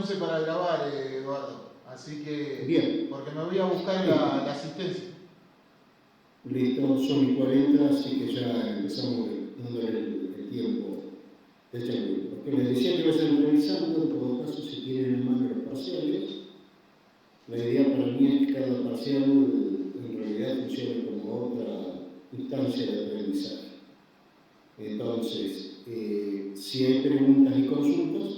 11 para grabar, Eduardo. Así que, bien, porque me voy a buscar la asistencia. listo, son y 40, así que ya empezamos dándole el tiempo de este. Porque les decía que vayan revisando, en todo caso, si tienen en mano los parciales. La idea para mí es que cada parcial en realidad funcione como otra instancia de aprendizaje. Entonces, si hay preguntas y consultas,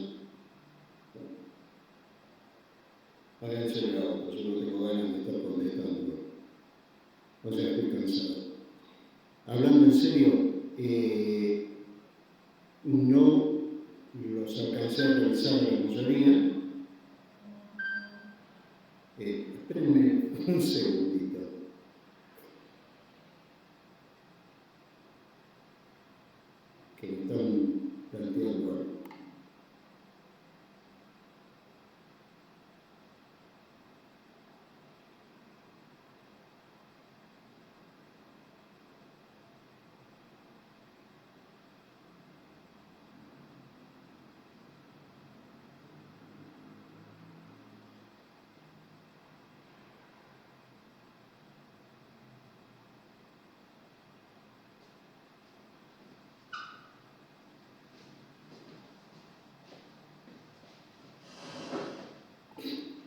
háganse la otra. Yo no tengo ganas de estar contestando. O sea, estoy cansado. Hablando en serio, no los alcancé a realizar la mayoría. Espérenme un segundito. Que me están planteando algo.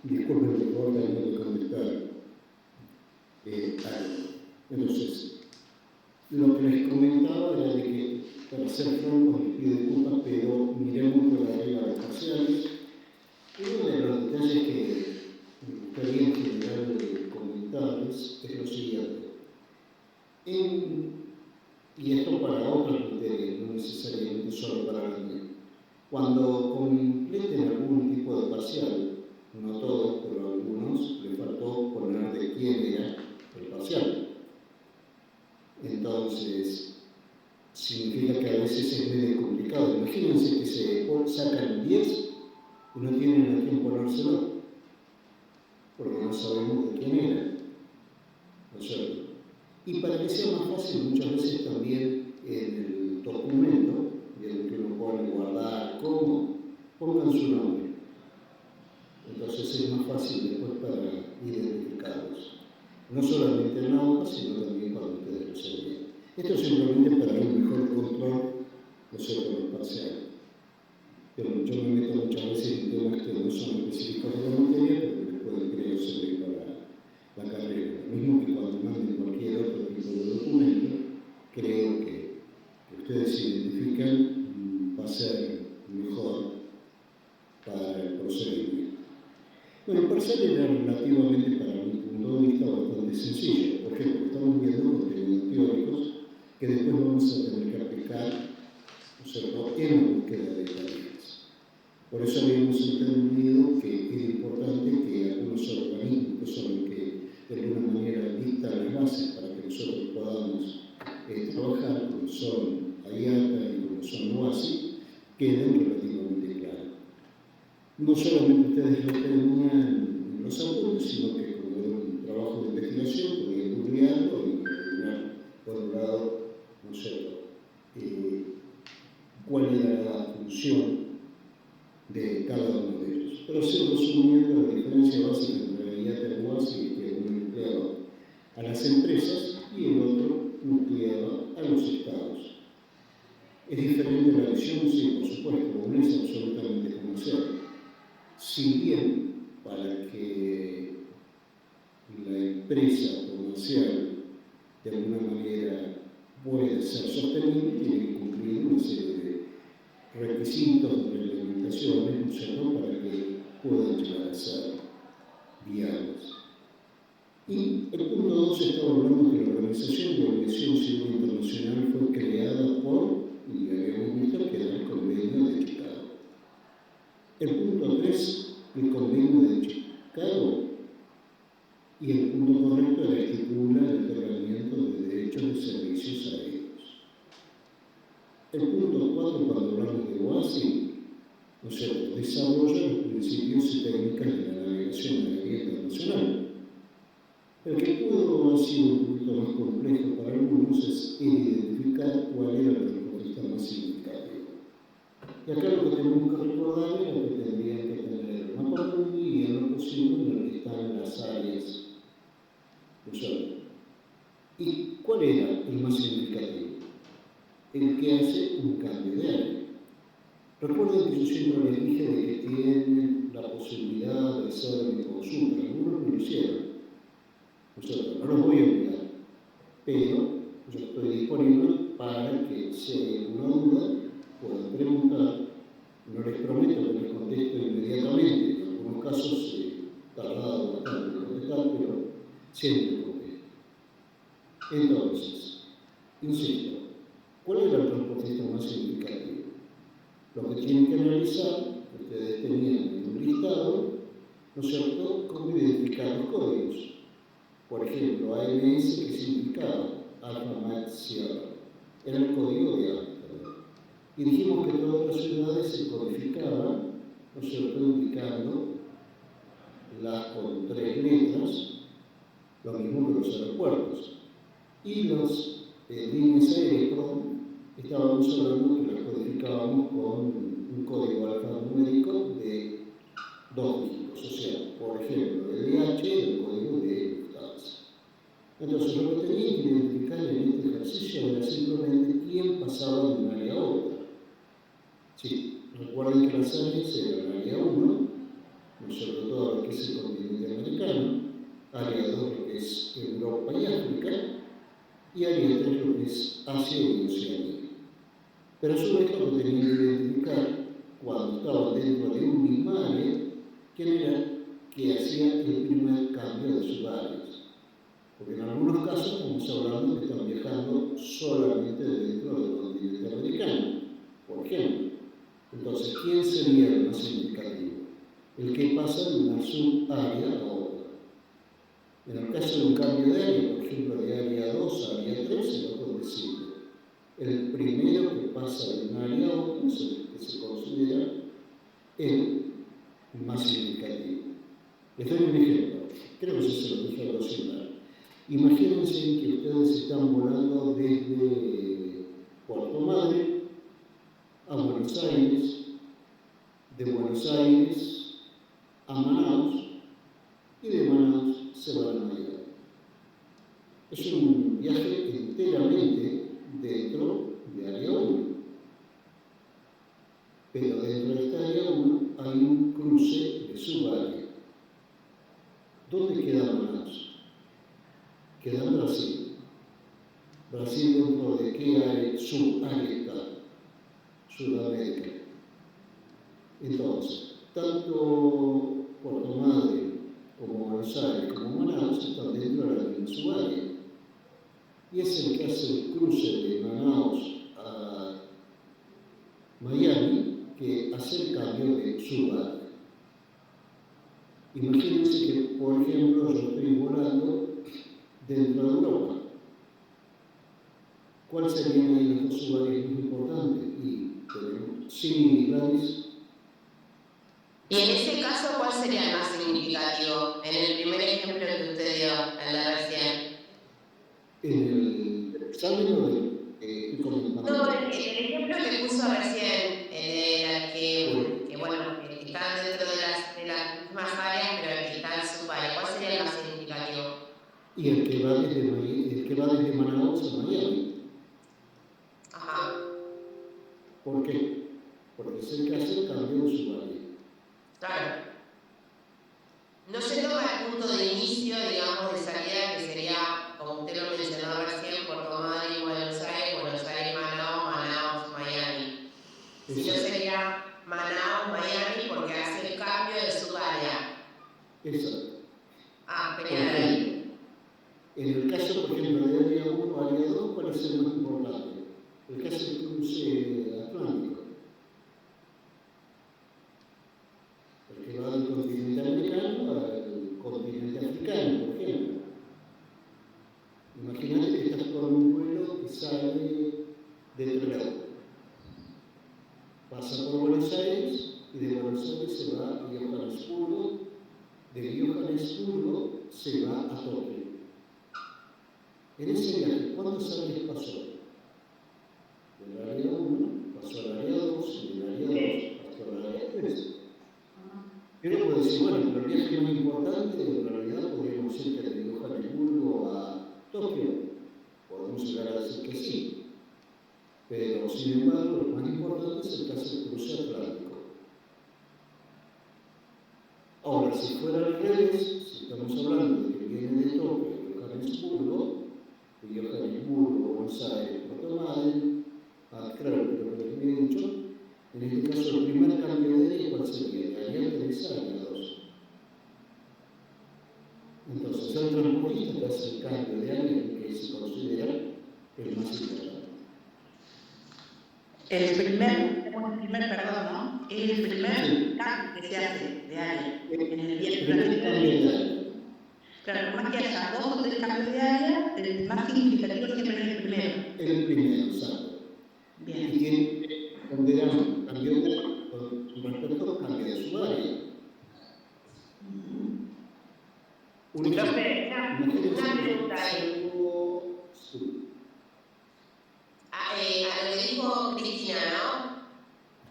Disculpen por favor, tengo que contestar algo. Entonces, lo que les comentaba era de que, para ser francos, les pido disculpas, pero miremos por arriba las parciales. Uno de los detalles que me gustaría en general comentarles es lo siguiente. Y esto para otras materias, no necesariamente solo para la mía. Cuando completen algún tipo de parcial, no todos, pero a algunos, les faltó poner de quién era el parcial. Entonces, significa que a veces es medio complicado. Imagínense que se sacan 10 y no tienen a quién ponérselo, porque no sabemos de quién era, ¿no es cierto? Y para que sea más fácil, muchas veces también en el documento, en el que uno pone guardar, cómo, pongan su nombre. Entonces es más fácil después para identificarlos. No solamente en la hoja, sino también cuando ustedes lo envíen. Esto es simplemente para un mejor control, no solo de los parciales. Pero yo me meto muchas veces en temas que no son específicos de la materia, pero que les pueden, creo, servir para la carrera. Lo mismo que cuando manden cualquier otro tipo de documento, creo que ustedes identifican va a ser mejor para el procedimiento. Bueno, el parcial era relativamente, para mi punto de vista, bastante sencillo. ¿Por qué? Porque estamos viendo contenidos teóricos que después vamos a tener que aplicar, ¿no es cierto?, en la búsqueda de tarifas. Por eso habíamos entendido que era importante que algunos organismos, que son los que de alguna manera dictan las bases para que nosotros podamos trabajar, como son IATA y como son OASI, queden relativamente claros. No solamente ustedes lo tenían en los apuntes, sino que como era un trabajo de investigación, podían googlearlo y determinar, por un lado, ¿no es cierto?, cuál era la función de cada uno de ellos. Pero sí, resumiendo, la diferencia básica entre IATA y OASI es que uno nucleaba a las empresas y el otro nucleaba a los estados. ¿Es diferente la visión? Sí, por supuesto, uno es absolutamente comercial. Si bien para que la empresa comercial de alguna manera pueda ser sostenible, tiene que cumplir una serie de requisitos, de reglamentaciones, ¿no es cierto?, para que puedan llegar a ser viables. Y el punto 2 estaba hablando que la Organización de Aviación Civil Internacional fue creada por, y habíamos visto que era el Convenio de Chicago. El punto 3, el Convenio de Chicago, y el punto correcto era estipula el otorgamiento de derechos de servicios aéreos. El punto 4, cuando hablamos de OASI, ¿no es cierto?, desarrolla los principios y técnicas de la navegación aérea internacional. El que pudo haber sido un poquito más complejo para algunos es identificar cuál era el transportista más significativo. Y acá lo que tenemos que recordar es que tendrían que tener mapa mundi y en lo posible en el que están las áreas, ¿no es cierto? ¿Y cuál era el más significativo? El que hace un cambio de área. Recuerden que yo siempre les dije de que tienen la posibilidad de hacer mi consulta. Algunos me lo hicieron, ¿no es cierto? No los voy a obligar, pero yo estoy disponible para que si hay alguna duda puedan preguntar. No les prometo que les contesto inmediatamente, en algunos casos he tardado bastante en contestar, pero siempre contesto. Entonces, insisto, ¿cuál era el transportista más significativo? Lo que tienen que analizar, que ustedes tenían en un listado, ¿no es cierto?, cómo identificar los códigos. Por ejemplo, AMS, ¿qué significaba? Alfa Max Sierra. Era el código de Amsterdam. Y dijimos que todas las ciudades se codificaban, ¿no es cierto?, indicando las con 3 letras, lo mismo que los aeropuertos. Y las líneas aéreas, estábamos hablando que las codificábamos con un código alfanumérico de 2 dígitos, o sea, por ejemplo, el DH, el código de Lufthansa. Entonces, lo que tenía que identificar en este ejercicio era simplemente quién pasaba de un área a otra. Sí, recuerden que las áreas eran área 1, ¿no es cierto?, todo lo que es el continente americano, área 2, lo que es Europa y África, y área 3, lo que es Asia y Oceanía. Pero a su vez lo que tenían que identificar cuando estaban dentro de un mismo área, quién era que hacía el primer cambio de sus áreas. Porque en algunos casos estamos hablando que están viajando solamente dentro del continente americano, por ejemplo. Entonces, ¿quién sería el más significativo? El que pasa de una subárea a otra. En el caso de un cambio de área, por ejemplo, de área 2 a área 3, se lo puede decir. El primero que pasa de un área a otra es el que se considera el más significativo. Les doy un ejemplo. Creo que se lo dije algo similar. Imagínense que ustedes están volando desde Puerto Madre a Buenos Aires, de Buenos Aires a Manaus, y de Manaus se van a Miami. Es un viaje enteramente dentro de área 1. Pero dentro de esta área 1 hay un cruce de subárea. ¿Dónde queda Manaus? Queda en Brasil. ¿Brasil dentro de qué área, subárea está? Sudamérica. Entonces, tanto Puerto Madre como Buenos Aires como Manaus están dentro de la misma subárea. Y es el que hace el cruce de Manaus a Miami que hace el cambio de subárea. Imagínense que, por ejemplo, yo estoy volando dentro de Europa. ¿Cuáles serían ahí las dos subáreas más importantes? Sí, Gladys. Y en ese caso, ¿cuál sería el más significativo? En el primer ejemplo que usted dio, en la recién. ¿En el examen o estoy comentando? No, el ejemplo que puso recién, de las que bueno, que están dentro de las mismas áreas, pero el que está en su área, ¿cuál sería el más significativo? Y el que va desde Manaus a Miami. Ajá. ¿Por qué? Porque es el que hace el cambio de su área. Claro. No se toma el punto de inicio, digamos, de salida, que sería, como usted lo mencionó recién, Puerto Madre y Buenos Aires, Manaus, Miami. Sino sería Manaus, Miami, porque hace el cambio de su área. Exacto. Ah, genial ahí. En el caso, por ejemplo, de área 1 a área 2, ¿cuál es el más importante? El caso del cruce atlántico. El que va del continente americano al continente africano, por ejemplo. Imagínate que estás con un vuelo que sale de Trelew. Pasa por Buenos Aires y de Buenos Aires se va a Johannesburgo. De Johannesburgo se va a Tokio. En ese viaje, ¿cuántos años pasó? Del área 1 pasó al área 2, y del área 2 pasó al área 3. Pero puede viaje más importante, en realidad podríamos decir que de Johannesburgo a Tokio, podemos llegar a decir que sí, pero sin embargo lo más importante es el caso del cruce atlántico. Ahora, si fuera al revés, si estamos hablando de que viene de Tokio a Johannesburgo, de Johannesburgo, Buenos Aires, Puerto Madryn, claro, pero lo que había dicho, en este caso el primer cambio de área, ¿cuál sería? De área 3 a área 2. Entonces, el transportista hace el cambio de área que se considera el más importante. El primer, perdón, ¿no? Es el primer cambio que se hace de área en el viaje planetario. Claro, por más que haya 2 o 3 cambios de área, el más significativo siempre es el primero. El primero, exacto. Bien. Y tiene que ponderar un cambio con respecto al cambio de su área. Una pregunta ahí. A lo que dijo Cristina, ¿no?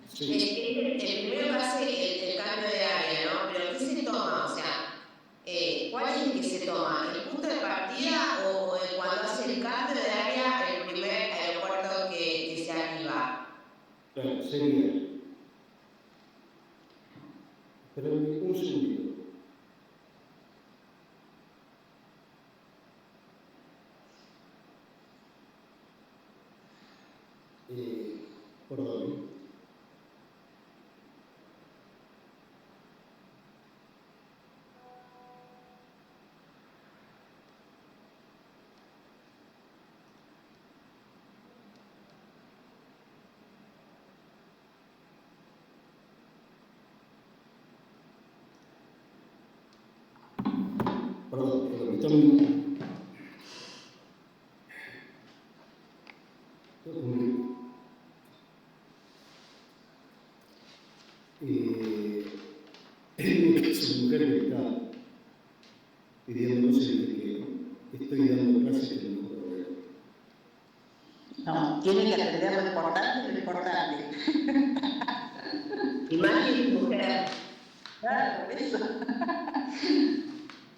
Sí. El primero va a ser el cambio de área, ¿no? Pero ¿qué se toma? O sea, ¿cuál es el que se toma? ¿El punto de partida o cuando hace el cambio de área el primer aeropuerto que se activa? Claro, sería. Pero un segundito. Perdón. Su mujer me está pidiendo cosas que estoy dando clases que no puedo ver. No, tiene que atender lo importante y lo importante. Y más que tu mujer. Claro, eso.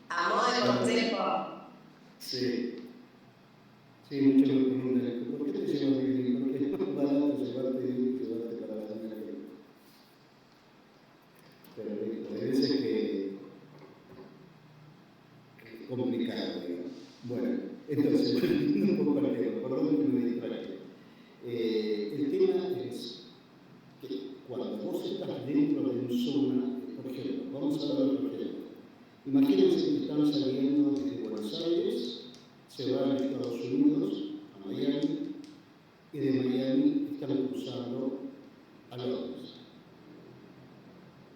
A modo de consejo. Sí. Sí, muchos me preguntan, ¿por qué te llevas bien? Porque es más barato llevarte bien que llevarte para la mañana. Pero hay veces que es complicado, digamos. Bueno, entonces, un poco al tema, perdón que me distraje. El tema es que cuando vos estás dentro de una zona, por ejemplo, vamos a ver por ejemplo, imagínense que están saliendo desde Buenos Aires, se van a Estados Unidos, a Miami, y de Miami están cruzando a Londres.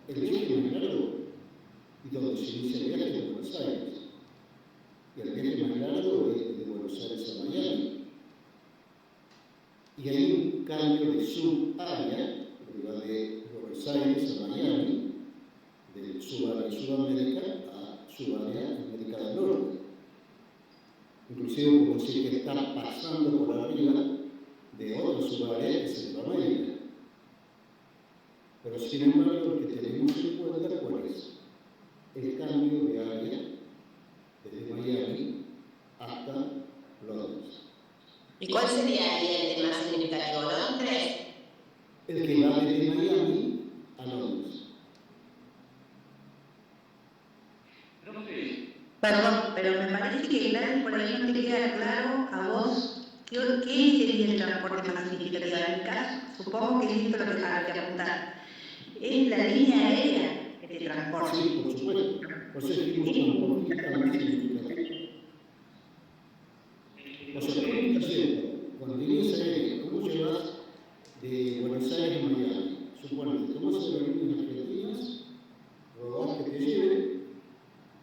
El viaje más largo, y donde se inicia el viaje, es de Buenos Aires. Y el viaje más largo es de Buenos Aires a Miami. Y hay un cambio de subárea, que va de Buenos Aires a Miami, de subárea Sudamérica a subárea América del Norte. Inclusive como decir que está pasando por arriba de otra subárea que es Centroamérica. Pero sin embargo, lo que tenemos en cuenta, ¿cuál es? El cambio de área desde Miami hasta Londres. ¿Y cuál sería ahí el más significativo? ¿Londres? El que va desde Miami a Londres. Perdón, pero me parece que Gladys por ahí no te queda claro a vos qué sería el transporte más significativo. En mi caso, supongo que es esto lo que hay que apuntar. Es la línea aérea que te transporta. Sí, por supuesto. Por eso dijimos transportista más significativo. O sea, ¿qué estás haciendo? Cuando líneas aéreas, ¿cómo llevas de Buenos Aires a Miami? Suponete, tomas aerolíneas argentinas, rodás que te lleven,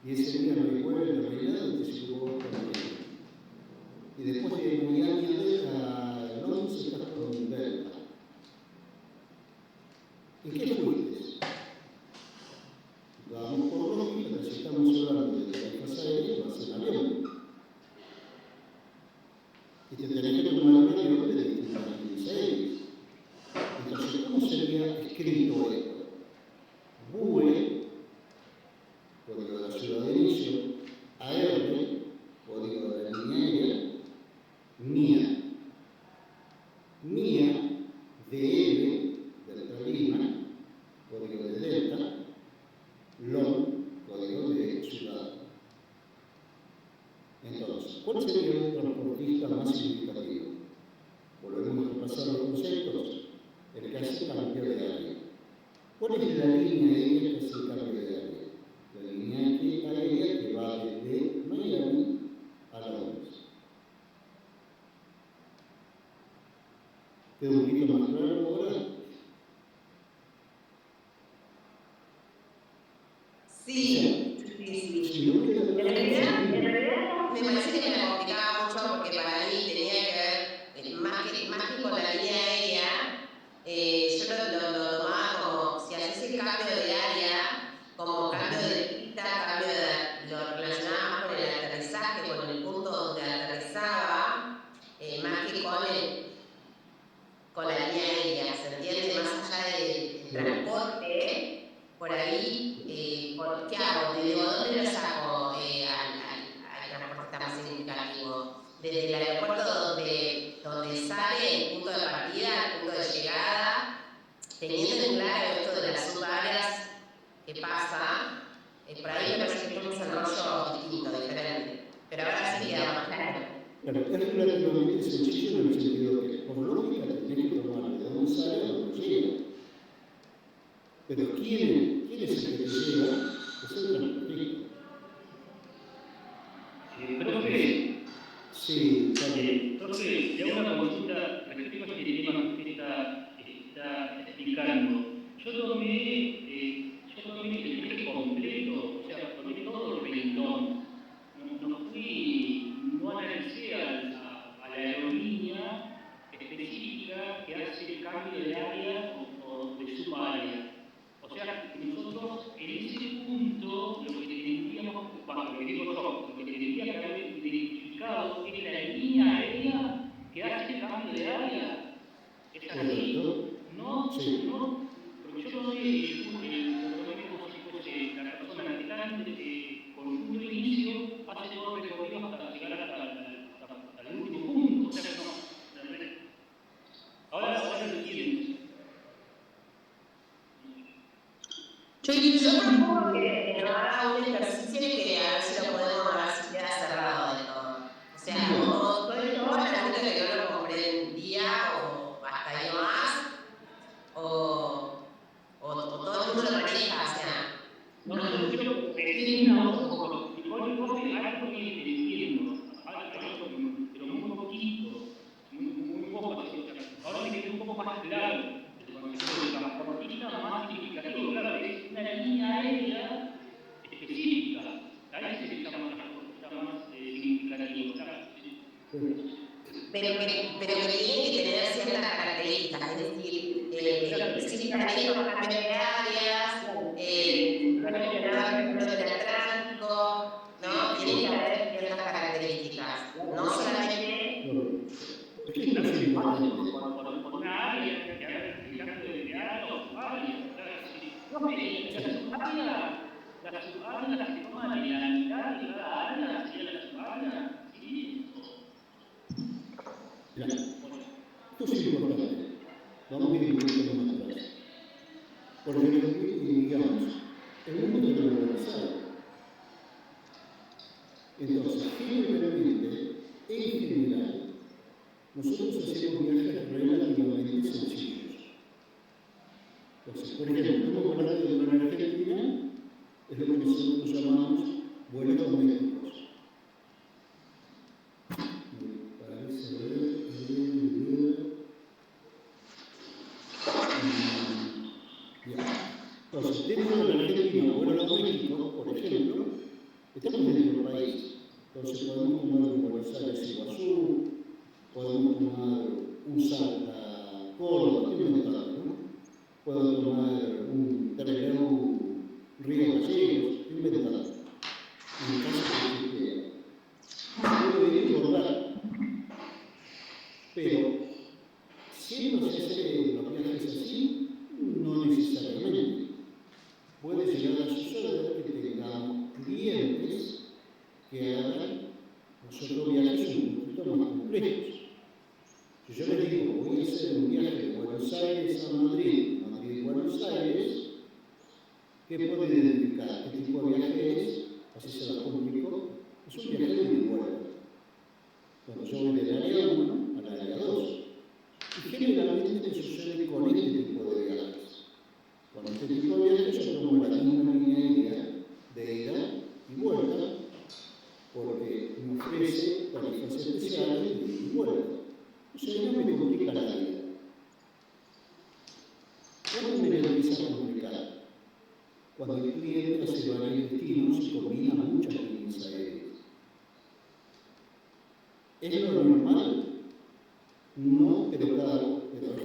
y ese día no hay vuelo, no hay nada, te llevó a Miami. Y después de Miami a Londres estás con Delta. ¿En qué fuiste? Vamos por lógica, si estamos hablando de tarifas aéreas, vas en avión. Y te tenés que tomar un avión de distintas líneas aéreas. Entonces, ¿cómo sería escrito esto? BUE, Entonces, ¿cuál sería el transportista más significativo? Volvemos a repasar los conceptos. El que hace cambio de área. ¿Cuál es la línea aérea que hace cambio de área? La línea aérea que va desde Miami a Londres. ¿Queda un poquito más claro ahora? Sí, sí. Si no queda En claro, realidad me parece que me la complicaba mucho porque para mí tenía que ver, más que con la línea aérea, yo lo tomaba como si haces el cambio de área, como cambio de pista, lo relacionaba más con el aterrizaje, con el punto donde aterrizaba, más que con la línea aérea, ¿se entiende? Más allá del transporte, por ahí, ¿qué hago? Te digo, ¿dónde lo saco al transporte más significativo? Desde el aeropuerto donde sale el punto de partida, el punto de llegada, teniendo en claro esto de las subáreas que pasa, por ahí me parece que es un desarrollo distinto, diferente. Pero ahora sí queda más claro. Claro, es relativamente sencillo en el sentido que, por lógica, tenés que tomar de dónde sale a dónde llega. Pero ¿quién es el que te llega? Es el transportista. Profe, Sí, también. profe, le hago una consulta respecto a este tema que está explicando. Yo tomé el eje completo, o sea, tomé todo el renglón. No analicé a la aerolínea específica que hace el cambio de área o de subárea. O sea, nosotros en ese punto lo que tendríamos, lo que digo yo, lo que tendría que haber identificado es la línea aérea que hace el cambio de área. Es así. No, porque yo no sé, la persona que está con un punto de inicio hace todo el recorrido hasta llegar hasta el último punto. O sea, ahora lo entiendo. Yo propongo que nos haga un ejercicio y que a ver si lo podemos ver si queda cerrado de todo. O sea, o todo esto va a la que yo lo compré en un día o hasta ahí más, o todo el mundo lo maneja, o sea. No, yo quiero decir una cosa, igual algo que entiendo, pero muy poquito, muy poco, ahora me quedó un poco más claro el concepto de transportista más significativo, claro, es una línea aérea específica, ahí se le llama transportista más significativo, claro. Pero que tiene que tener ciertas características, es decir, específicamente los cambios de áreas, no mencionaba el ejemplo del Atlántico, ¿no? Tiene que haber ciertas características, no solamente. Por una área que haga el cambio de área o área, la subárea se toma de la mitad de cada área, sería la subárea, ¿sí? Ya. Esto es importante. Vamos a ir un poquito más atrás. Porque, digamos, el mundo está globalizado. Entonces, generalmente, en general, nosotros hacemos viajes relativamente sencillos. Entonces, por ejemplo, estamos hablando de una Argentina, es lo que nosotros llamamos vuelos domésticos. Me parece ver. Entonces, dentro de la Argentina, vuelos domésticos, por ejemplo, estamos dentro del país. Entonces, podemos tomar un Buenos Aires Iguazú, podemos tomar un Salta Córdoba, estoy inventando, ¿no? Puedo tomar un Trelew Río Gallegos, estoy inventando. En el caso que quiera. Puedo ir por dar. Pero, siendo se hace los viajes así, no necesariamente. Puede llegar a suceder que tengamos clientes que hagan nosotros viajes un poquito más complejos. Si yo les digo, voy a hacer un viaje de Buenos Aires a Madrid, Madrid-Buenos Aires, ¿qué puede identificar? ¿Qué tipo de viaje es? Así se lo complico. Es un viaje de igual. cuando yo voy del área 1 al área 2. Y generalmente sucede con este tipo de viajes. Con este tipo de viajes yo tomo la misma línea aérea de ida y vuelta, porque me ofrece tarifas especiales de ida y vuelta. O sea, no me complica la vida. ¿Cuándo me empieza a complicar? Cuando el cliente hace varios destinos y combina muchas líneas aéreas. ¿Es lo normal? No, pero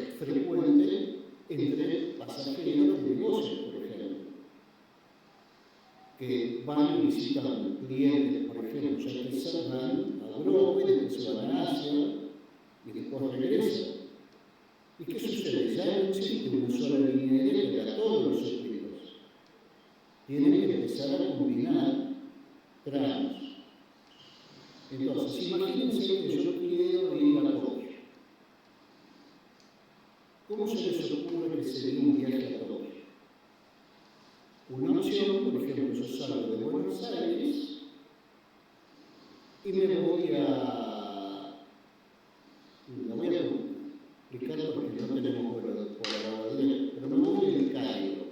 es frecuente entre pasajeros de negocios, por ejemplo, que van y visitan clientes, por ejemplo, ya que se van a Europa, y después se van a Asia y después regresan. ¿Y qué sucede? Ya no existe una sola línea aérea para todos los circuitos. Tienen que empezar a combinar tramos. Entonces, imagínense que yo quiero ir a Tokio. ¿Cómo se les ocurre que sería un viaje a Tokio? Una opción, por ejemplo, yo salgo de Buenos Aires y me voy a... La voy a explicar porque no tenemos vuelo por ahora directo, pero me voy al Cairo.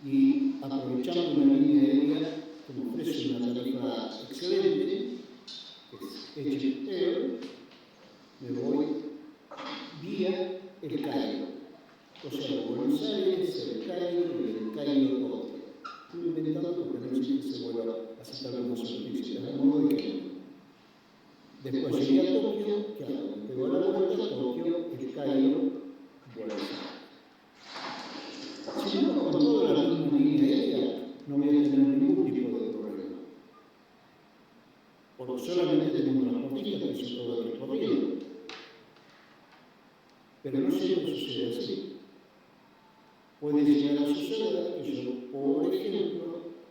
Y aprovechando una línea aérea que me ofrece una tarifa excelente, que es Egypt Air, me voy vía el Cairo. O sea, Buenos Aires, el Cairo y el Cairo Tokio. Estoy inventando porque no existe ese vuelo así tal como se utiliza, de modo de ejemplo. Después llegué a Tokio, que hago? Me pego a la vuelta, Tokio, el Cairo, Buenos Aires. Si no, con toda la misma línea aérea, no voy a tener ningún tipo de problema. Porque solamente tengo un transportista que hizo todo el recorrido. Pero no siempre sucede así. Puede llegar a suceder que yo, por ejemplo,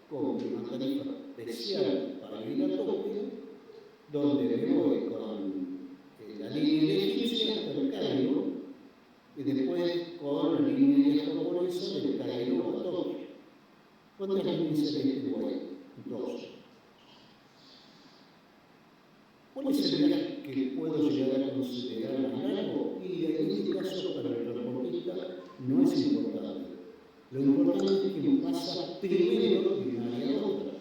compre una tarifa especial para ir a Tokio, donde me voy con la línea de egipcia hasta el Cairo, y después con la línea japonesa del Cairo a Tokio. ¿Cuántas líneas tengo ahí? 2. ¿Cuál es el viaje que puedo llegar a considerar más largo? Y en este caso, para el transportista, no es importante. Lo importante es que pasa primero de una área a otra.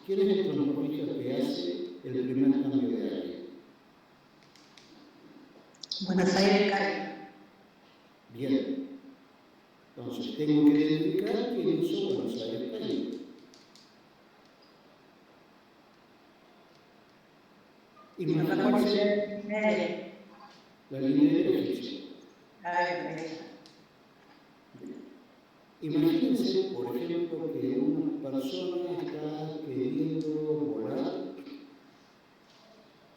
¿Quién es el transportista que hace el primer cambio de área? Buenos Aires, Cairo. Bien. Entonces, tengo que identificar quién hizo Buenos Aires, Cairo. Imagínense la línea de egipcia. Imagínense, por ejemplo, que una persona está queriendo volar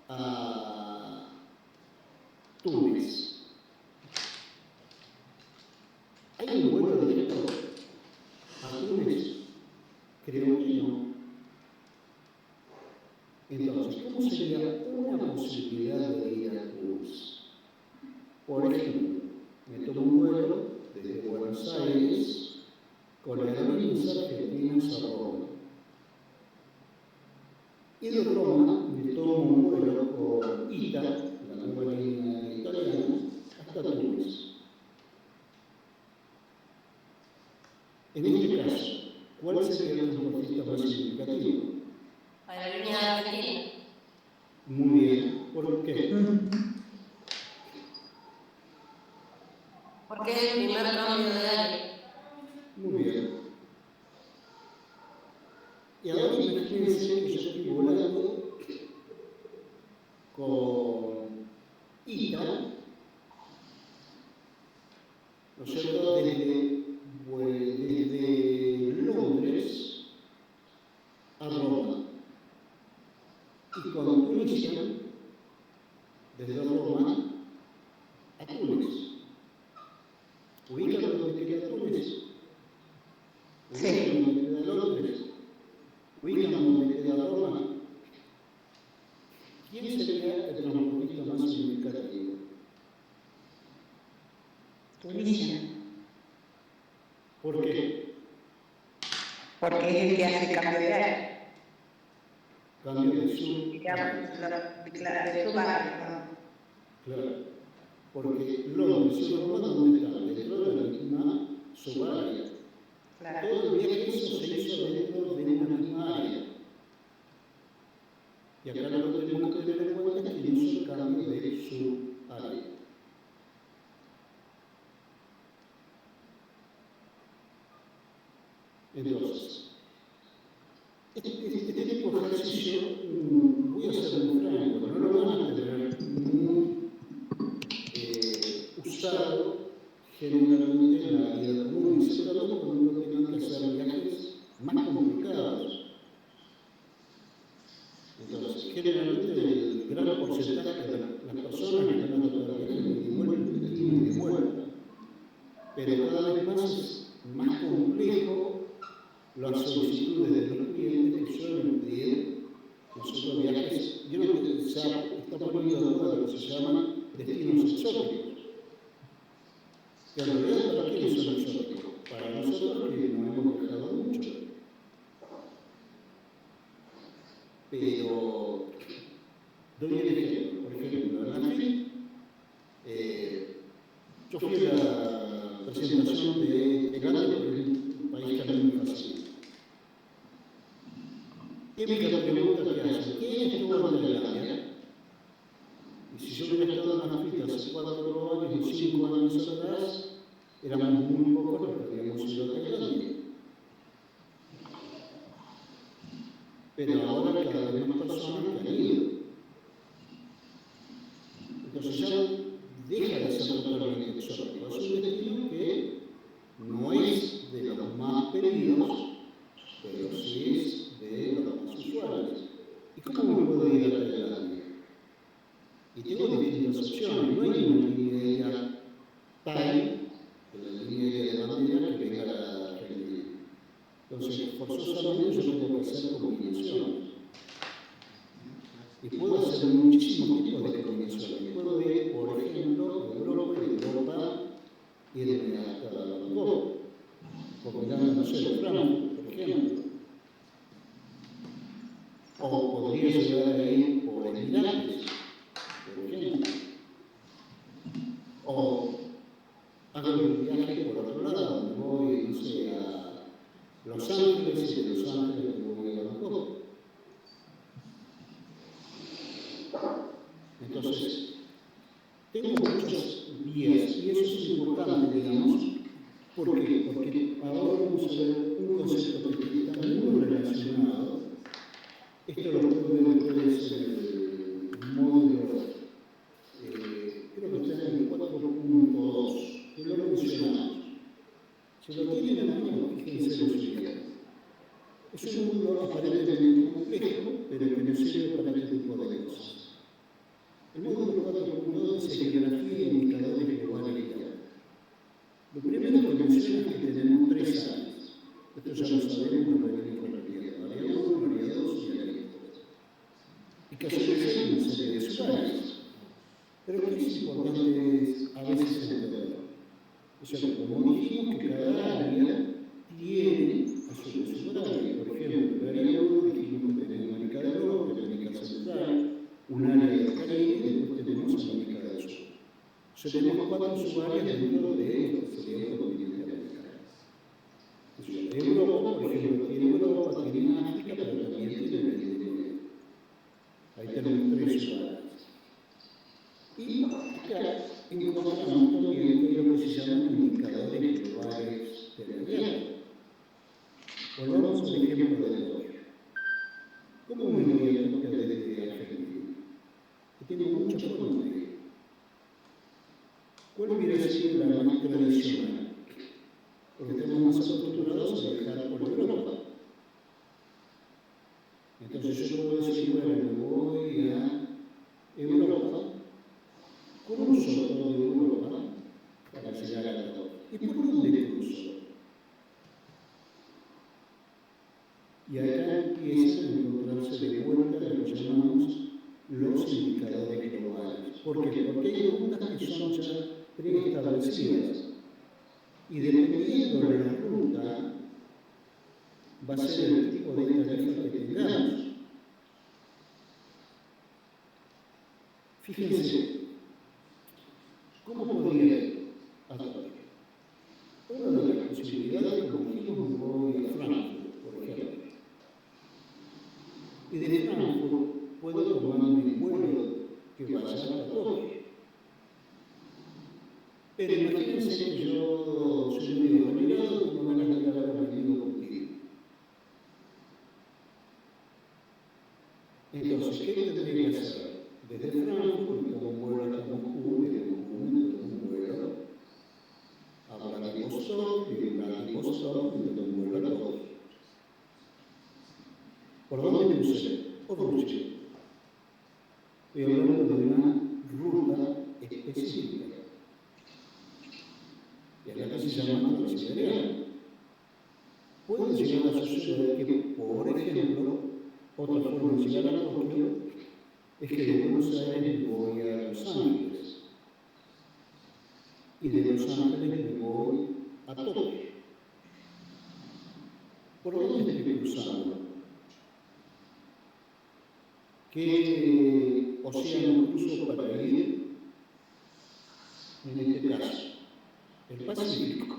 a Túnez. ¿Hay un vuelo directo a Túnez? Creo que no. Entonces, ¿cómo sería una posibilidad de ir a Túnez? Por ejemplo, me tomo un vuelo desde Buenos Aires con aerolíneas argentinas a Roma. Y de Roma me tomo un vuelo con ITA, la nueva línea italiana, hasta Túnez. En este caso, ¿cuál sería el transportista más significativo? Aerolínea de Argentina. Muy bien. ¿Por qué? Porque es el primer cambio de área. Muy bien. Y ahora imagínense que yo estoy volando con ITA, ¿no es cierto?, desde Londres a Roma. Y con Tunisia, desde Roma a Túnez. ¿Ubican dónde queda Túnez? ¿Ubican dónde queda Londres? ¿Ubican dónde queda Roma? ¿Quién sería el transportista más significativo? Tunisia. ¿Por qué? Porque es el que hace cambio de área. cambio de sur. De su barrio. Claro, porque Londres y Roma, ¿dónde están? Dentro de la misma subárea. Claro. Todo el viaje eso se hizo dentro de una misma área. Y acá lo que tenemos que tener en cuenta es que hizo el cambio de su área. Entonces, este tipo de ejercicio, voy a ser muy franco, no lo van a tener muy usado generalmente en la vida común, y sobre todo cuando tienen que hacer viajes más complicados. Entonces, generalmente el gran porcentaje de las personas que van a tocar viajes de vuelta, pero cada vez más es más complejo las solicitudes de los clientes que suelen pedir nosotros viajes. Yo creo que se está poniendo de moda lo que se llaman destinos exóticos. Que en realidad, ¿para quiénes son exóticos? Para nosotros que no hemos viajado mucho. Pero doy el ejemplo. Por ejemplo, en la FIT, yo fui a la presentación de Gante, que es un país que a mí me fascina. Típica pregunta que hacen: ¿quién estuvo en Tailandia? Y si yo hubiera estado en la FIT hace 4 años o 5 años atrás, éramos muy pocos los que habíamos ido a Tailandia. Pero ahora cada vez más personas que han ido. Entonces ya deja de ser totalmente exótico. Es un destino que no es de los más pedidos, pero sí es de los más usuales. ¿Y cómo me puedo ir a Tailandia? Y tengo distintas opciones. No hay una línea aérea Thai, la línea aérea de bandera, que venga a la Argentina. Entonces, forzosamente yo tengo que hacer combinaciones. Y puedo hacer muchísimos tipos de combinaciones. Puedo ir, por ejemplo, a Europa, irme hasta Bangkok, combinando, no sé, Frankfurt, por ejemplo. O podría llegar a ir por Emirates, por ejemplo. O hago un viaje por otro lado, me voy, no sé, a Los Ángeles, y de Los Ángeles me voy a Bangkok. Entonces, tengo muchas vías, y eso es importante, digamos. ¿Por qué? Porque ahora vamos a ver un concepto que está muy relacionado. Esto lo pueden ver ustedes en el módulo, creo que está en el 4.2, que lo mencionamos. Si lo tienen a mano, fíjense lo siguiente. Es un mundo aparentemente complejo, pero que nos sirve para este tipo de cosas. El módulo 4.2 dice geografía e indicadores globales. Lo primero que menciona es que tenemos 3 áreas. Esto ya lo sabemos, lo venimos repitiendo. Área 1, área 2 y área 3. Y que a su vez hay una serie de subáreas. Pero lo que es importante es a veces entenderlo. O sea, como dijimos que cada área tiene a su vez subáreas. Por ejemplo, el área 1 dijimos que tenemos América del Norte, América Central, un área del Caribe, y después tenemos América del Sur. O sea, tenemos 4 subáreas dentro de lo que sería el continente americano. O sea, Europa, por ejemplo, tiene Europa, tiene África, pero también tiene el Mediterráneo. Ahí tenemos 3 subáreas. Y acá encontramos también lo que se llaman indicadores globales de la guerra. Volvamos al ejemplo de Tokio. ¿Cómo me voy a Tokio desde Argentina? Que tengo muchas formas de ir. ¿Cuál hubiera sido la más tradicional? Porque estamos más acostumbrados a viajar por Europa. Entonces yo puedo decir, bueno, me voy a Europa, cruzo toda Europa para llegar a Tokio. ¿Y por dónde cruzo? Y acá empiezan a encontrarse de vuelta lo que llamamos los indicadores globales. ¿Por qué? Porque hay rutas que son ya preestablecidas. Y dependiendo de la ruta, va a ser el tipo de tarifa que tengamos. Fíjense, ¿cómo podría ir a Tokio? Una de las posibilidades, como dijimos, me voy a Frankfurt, por ejemplo. Y de Frankfurt puedo tomarme un vuelo que vaya hasta Tokio. Pero imagínense que yo soy medio retirado y tengo ganas de ir a ver a mi amigo contigo. Entonces, ¿qué tendría que hacer? Desde Frankfurt tomo un vuelo hasta Moscú, desde Moscú tomo un vuelo a Vladivostok, y de Vladivostok tomo un vuelo a Tokio. ¿Por dónde crucé? Por Rusia. Estoy hablando de una ruta específica. Y a la que se llama Transiberiana. Puede llegar a suceder que, por ejemplo, otra forma de llegar a Tokio es que de Buenos Aires me voy a Los Ángeles. Y de Los Ángeles me voy a Tokio. ¿Por dónde estoy cruzando? ¿Qué océano cruzo para ir? En este caso, el Pacífico.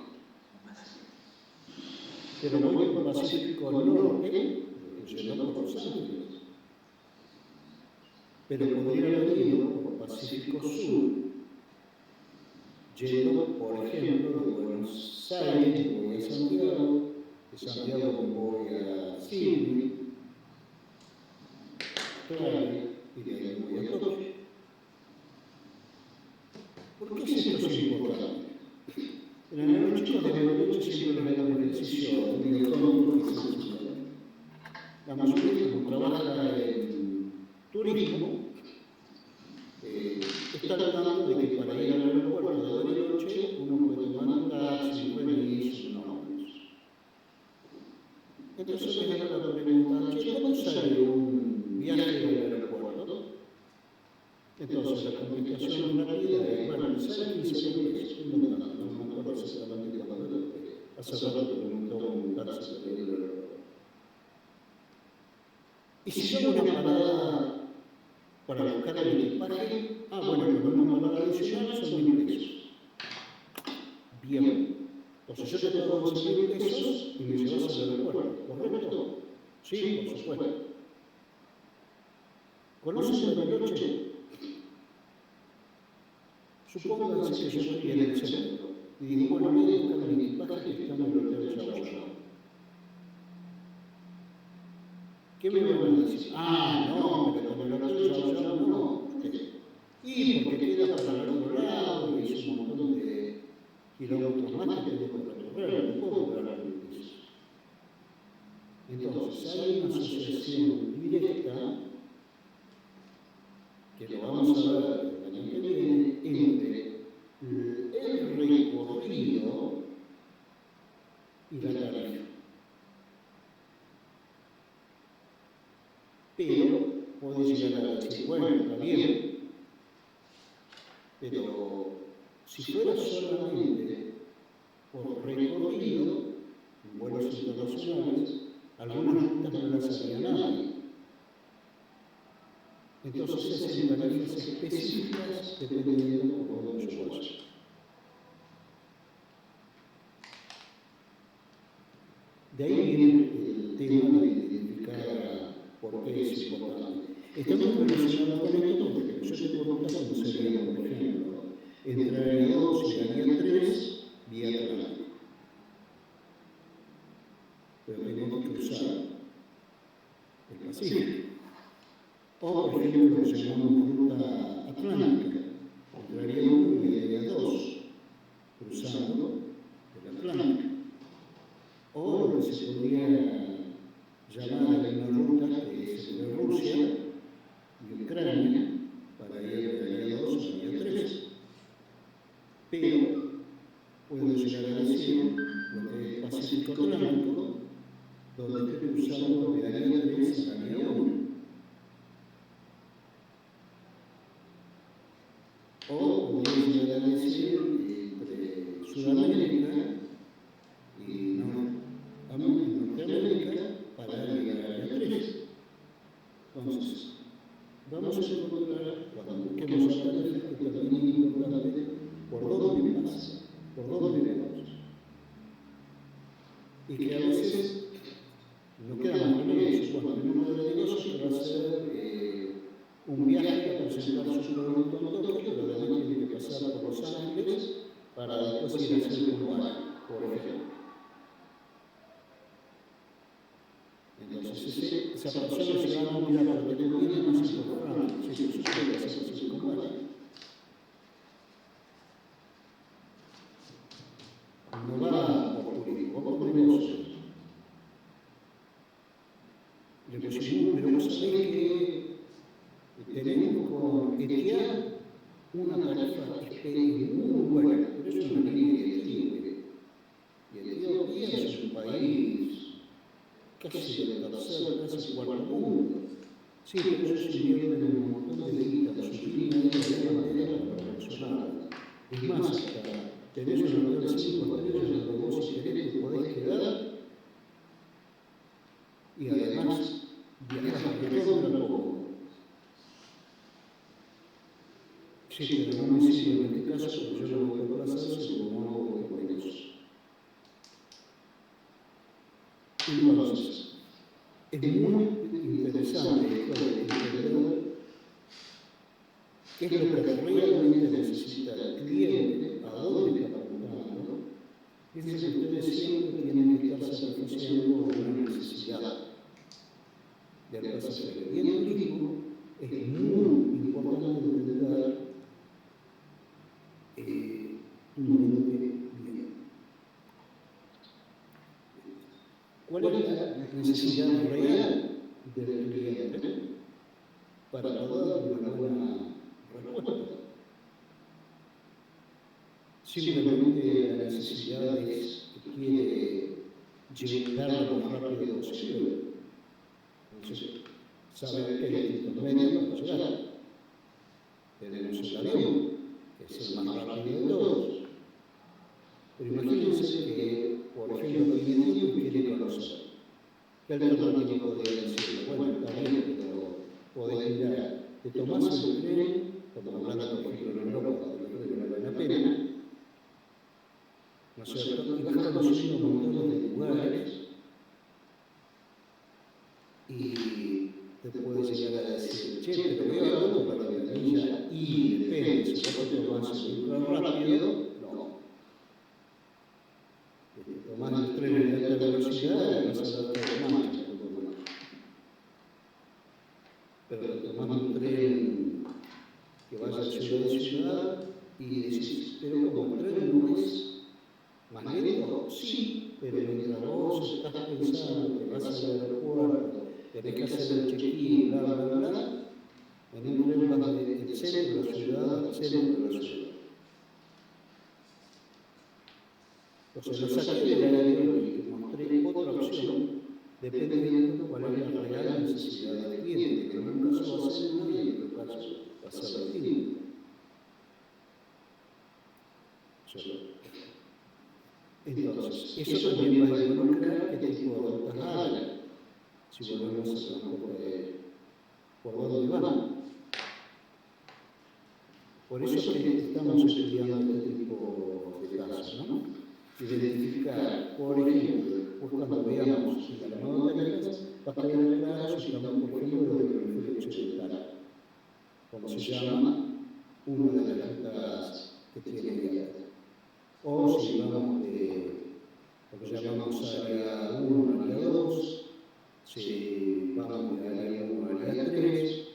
Pero voy por el Pacífico Norte, yendo por Los Ángeles. Pero podría haber ido por el Pacífico Sur, yendo, por ejemplo, de Buenos Aires me voy a Santiago, de Santiago me voy a Sydney, y de ahí me voy a Tokio. ¿Por qué es esto importante? En los chicos de Bariloche siempre me dan un ejercicio biotónico que se llama. La mayoría, como trabaja en turismo, está hablando de que para ir al aeropuerto de Bariloche uno puede tomar un taxi, un remis, un ómnibus. Entonces me hago la pregunta, ¿qué cuánto sale un viaje al aeropuerto? Entonces la comunicación rápida es, bueno, sale 15.000 pesos, inventando, no me acuerdo exactamente cuándo, hace rato que no tomo un taxi para ir al aeropuerto. Y si yo hago una parada para buscar el equipaje, bueno, con una parada adicional son 1.000 pesos. Bien. Entonces yo te pago 11.000 pesos y me llevas al aeropuerto, ¿correcto? Sí, por supuesto. ¿Conocen Bariloche? Supónganse que yo estoy en el centro y digo, bueno, voy a buscar mi equipaje que está en el hotel Chau Chau. ¿Qué me van a decir? No, pero con el hotel Chau Chau no. Y porque queda para el otro lado y es un montón de kilómetros más que tengo que recorrer, no puedo cobrar el piso. Entonces, hay una asociación directa, que lo vamos a ver el año que viene, entre el recorrido y la tarifa. Pero puede llegar a decir, bueno, está bien, pero si fuera solamente por recorrido, en vuelos internacionales, algunas rutas no las haría nadie. Entonces se hacen tarifas específicas dependiendo por dónde yo vaya. De ahí viene el tema de identificar por qué es importante. Estamos relacionados con esto porque yo tengo rutas como sería, por ejemplo, entre área 2 y área 3, vía Atlántico. Pero tengo que cruzar el Pacífico. O, por ejemplo, lo que llamamos ruta atlántica, entre área 1 y área 2, cruzando el Atlántico. O lo que se podría llamar una ruta que es entre Rusia y Ucrania, para ir de área 2 a área 3. Pero puedo llegar a decir lo que es Pacífico Atlántico, donde estoy cruzando de área 3 a área 1. O podría llegar a decir entre Sudamérica y Norteamérica para llegar a área 3. Entonces, vamos a encontrar, cuando busquemos a tal efecto, también es importante por dónde pasa, por dónde vamos. Y que a veces no queda más remedio, supongo, en uno de los negocios que va a ser un viaje a presentar su producto en Tokio, pero además tiene que pasar por Los Ángeles para después ir a hacer un combate, por ejemplo. Entonces, esa persona se va a mirar para que te conviene más importante, si eso puede hacer el combate. No va por turismo, va por negocio. Le decimos, pero vos sabés que tenemos con Etiopía una tarifa muy buena, pero es una línea de Etíope. Y Etiopía es un país casi del tercer, casi cuarto mundo. Sí, pero ellos invierten un montón de guita en su línea de bandera para promocionarla. Es más, hasta tenés un hotel 5 estrellas donde vos si querés te podés quedar y además viajas de contra poco. Sí, pero no me sirve en este caso porque yo lo voy a plazar según no hago con ellos. Entonces, es muy interesante esto de entender qué es lo que realmente necesita el cliente, a dónde está apuntando. Fíjense que ustedes siempre tienen que estar satisfaciendo una necesidad del pasajero. Y el turismo es muy importante entender bien. ¿Cuál es la necesidad real del cliente para poder dar una buena respuesta? Simplemente la necesidad es que quiere llegar lo más rápido posible. Entonces, saben que hay distintos medios para llegar. Tenemos el avión, que es el más rápido de todos. Pero imagínense que, por ejemplo, tiene tiempo y quiere conocer. ¿Qué alternativa podría decir? Bueno, está bien, pero podés mirar, te tomás el tren, como hablando, por ejemplo, en Europa, que no vale la pena, ¿no es cierto? Y vas conociendo montones de lugares y te puedes llegar a decir, che, pero veo algo por la ventanilla y depende, si vos te tomás el ultra rápido, no. Te tomás el tren de alta velocidad y vas a dar todo más. Pero te tomás un tren que vaya de ciudad a ciudad y decís, pero como el tren no es más lento, sí, pero mientras vos estás pensando que vas al aeropuerto, tenés que hacer el check-in, bla, bla, bla, en un tren vas del centro de la ciudad al centro de la ciudad. Entonces lo saqué del aeropuerto y mostré otra opción, dependiendo de cuál es la real necesidad del cliente, que en un caso va a ser una y en otro caso va a ser distinto. Entonces, eso también va a involucrar qué tipo de rutas hagan, si volvemos al transporte aéreo. ¿Por dónde van? Por eso es que estamos estudiando este tipo de casos, ¿no? Identificar, por ejemplo, pues cuando veamos en la nueva tarifas, va a quedar claro si estamos, por ejemplo, del hemisferio occidental, como se llama una de las rutas que tiene IATA. O si vamos de lo que llamamos área 1, área 2, si vamos de área 1 a área 3,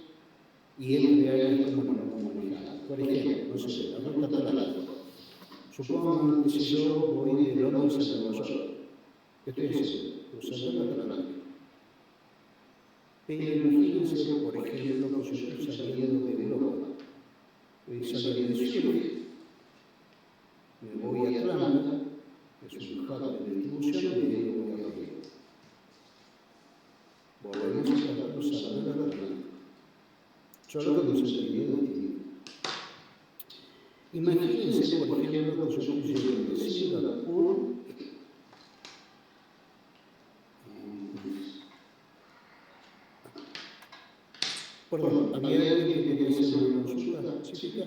y entre áreas como nos vamos manejando. Por ejemplo, no sé, la ruta atlántica. Supongo que si yo voy de Londres a Nueva York, ¿qué estoy haciendo? Cruzando el Atlántico. Pero imagínense, por ejemplo, que yo estoy saliendo de Europa. Estoy saliendo de Zurich, me voy a Atlanta, que es un hub de distribución, y de ahí me voy a Río. Volvemos a estar cruzando el Atlántico. Solo que en un sentido distinto. Imagínense, por ejemplo, que yo estoy yendo de Singapur Perdón, ¿había alguien que quería hacer una consulta específica?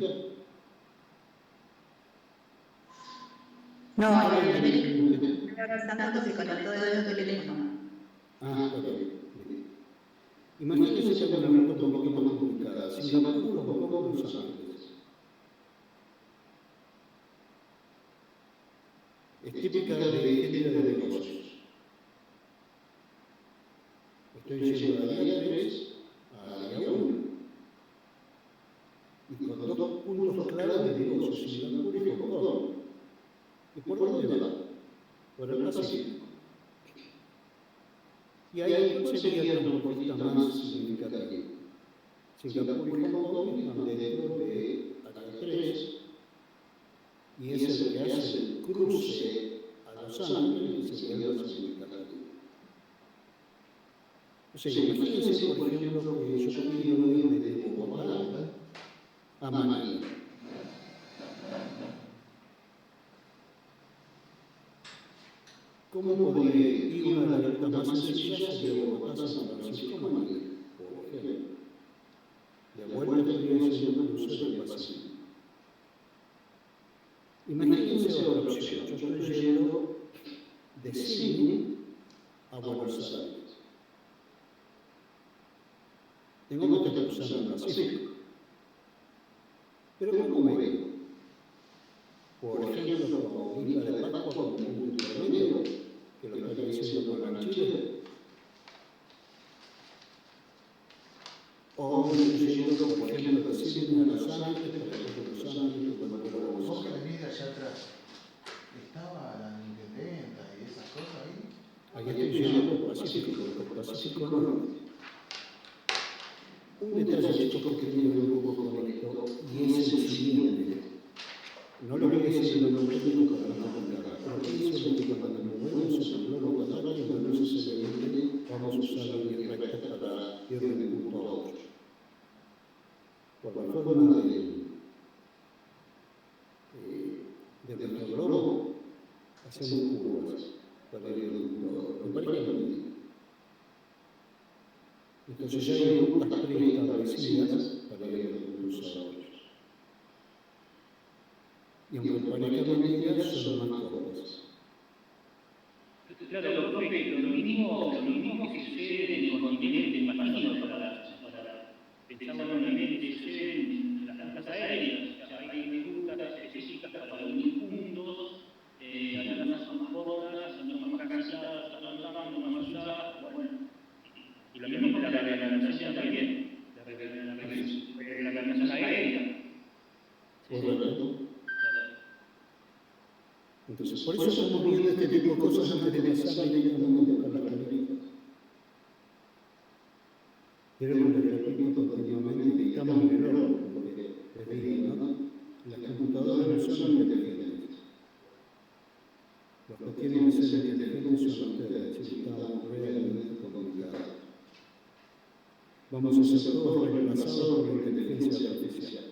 No, tanto se conectó de los teléfonos. Ah, ok. Bien. Imagínense que una ruta un poquito más complicada. Singapur, Hong Kong, Los Ángeles. Es típica de gente de negocios. Estoy yendo de día 3 a día 1. Y con 2 puntos claves de negocios, Singapur y Hong Kong. ¿Y por dónde va? Por el Pacífico. Y ahí ¿cuál sería el transportista más significativo? Singapur y Hong Kong están dentro de área 3 y es el que hace el cruce a Los Ángeles y sería el más significativo. O sea, imagínense, por ejemplo, que yo quiero ir desde Bogotá a Manila. ¿Cómo podría ir? Y una de las rutas más sencillas sería Bogotá, San Francisco, Manila, por ejemplo. De vuelta estaría haciendo un cruce del Pacífico. Imagínense otra opción. Yo estoy yendo de Sydney a Buenos Aires. Tengo que estar cruzando el Pacífico. Pero ¿cómo vengo? Por ejemplo, como Isla de Pascua, como punto intermedio, que lo estaría haciendo por Gran Chile. O estoy yendo, por ejemplo, de Sydney a Los Ángeles, por ejemplo, Los Ángeles, con el vuelo a Buenos Vos que Aires. venís de allá atrás, ¿estaba la Intendenta y esas cosas ahí? Aquí estoy yendo por Pacífico, por el Pacífico Norte. Un detalle, chicos, que tiene que ver un poco con esto, y es el siguiente. No lo voy a decir en el técnico para no complicar, pero pienso que cuando nos movemos en el globo terráqueo, no necesariamente vamos a usar líneas rectas para ir de un punto a otro. Por la forma de nuestro globo, hacemos curvas para ir de un punto a otro. ¿Me parece bien? Entonces ya hay rutas preestablecidas para ir de puntos a otros. Y aunque parezca mentira, son más cortas. Claro, profe, lo mismo que sucede en el continente, imagino, para pensarlo en la mente, sucede en las rutas aéreas. O sea, hay rutas específicas para unir puntos, algunas son más cortas, otras son más cansadas, otras más usadas, bueno. Y lo mismo para la reglamentación también, la reglamentación aérea. Correcto. Entonces, por eso estamos viendo este tipo de cosas antes de pasar directamente a buscar las películas. Creo que les repito continuamente que estamos en el horno, porque les digo, ¿no? Las computadoras no son inteligentes. Los que tienen que ser inteligentes son ustedes, si estamos realmente complicados. Vamos a ser todos reemplazados por la inteligencia artificial,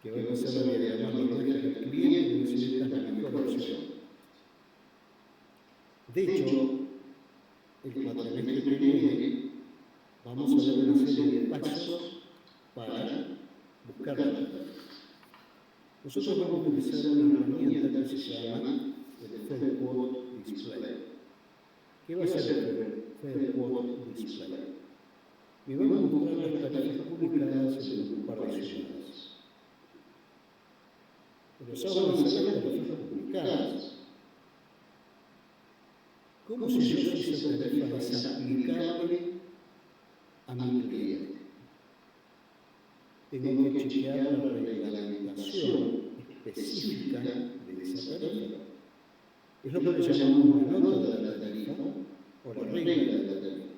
que va a empezar a llamar los viajes al cliente y decir esta es la mejor opción. De hecho, el cuatrimestre que viene vamos a ver una serie de pasos para buscar la verdad. Nosotros vamos a utilizar una herramienta que se llama el Fairport Display. ¿Qué va a ser el Fairport Display? Me vamos a mostrar las tarifas publicadas en un par de ciudades. Pero ya van a ser las tarifas publicadas. ¿Cómo sé yo si esa tarifa es aplicable a mi cliente? Tengo que chequear la reglamentación específica de esa tarifa. Es lo que le llamamos la nota de la tarifa o la regla de la tarifa.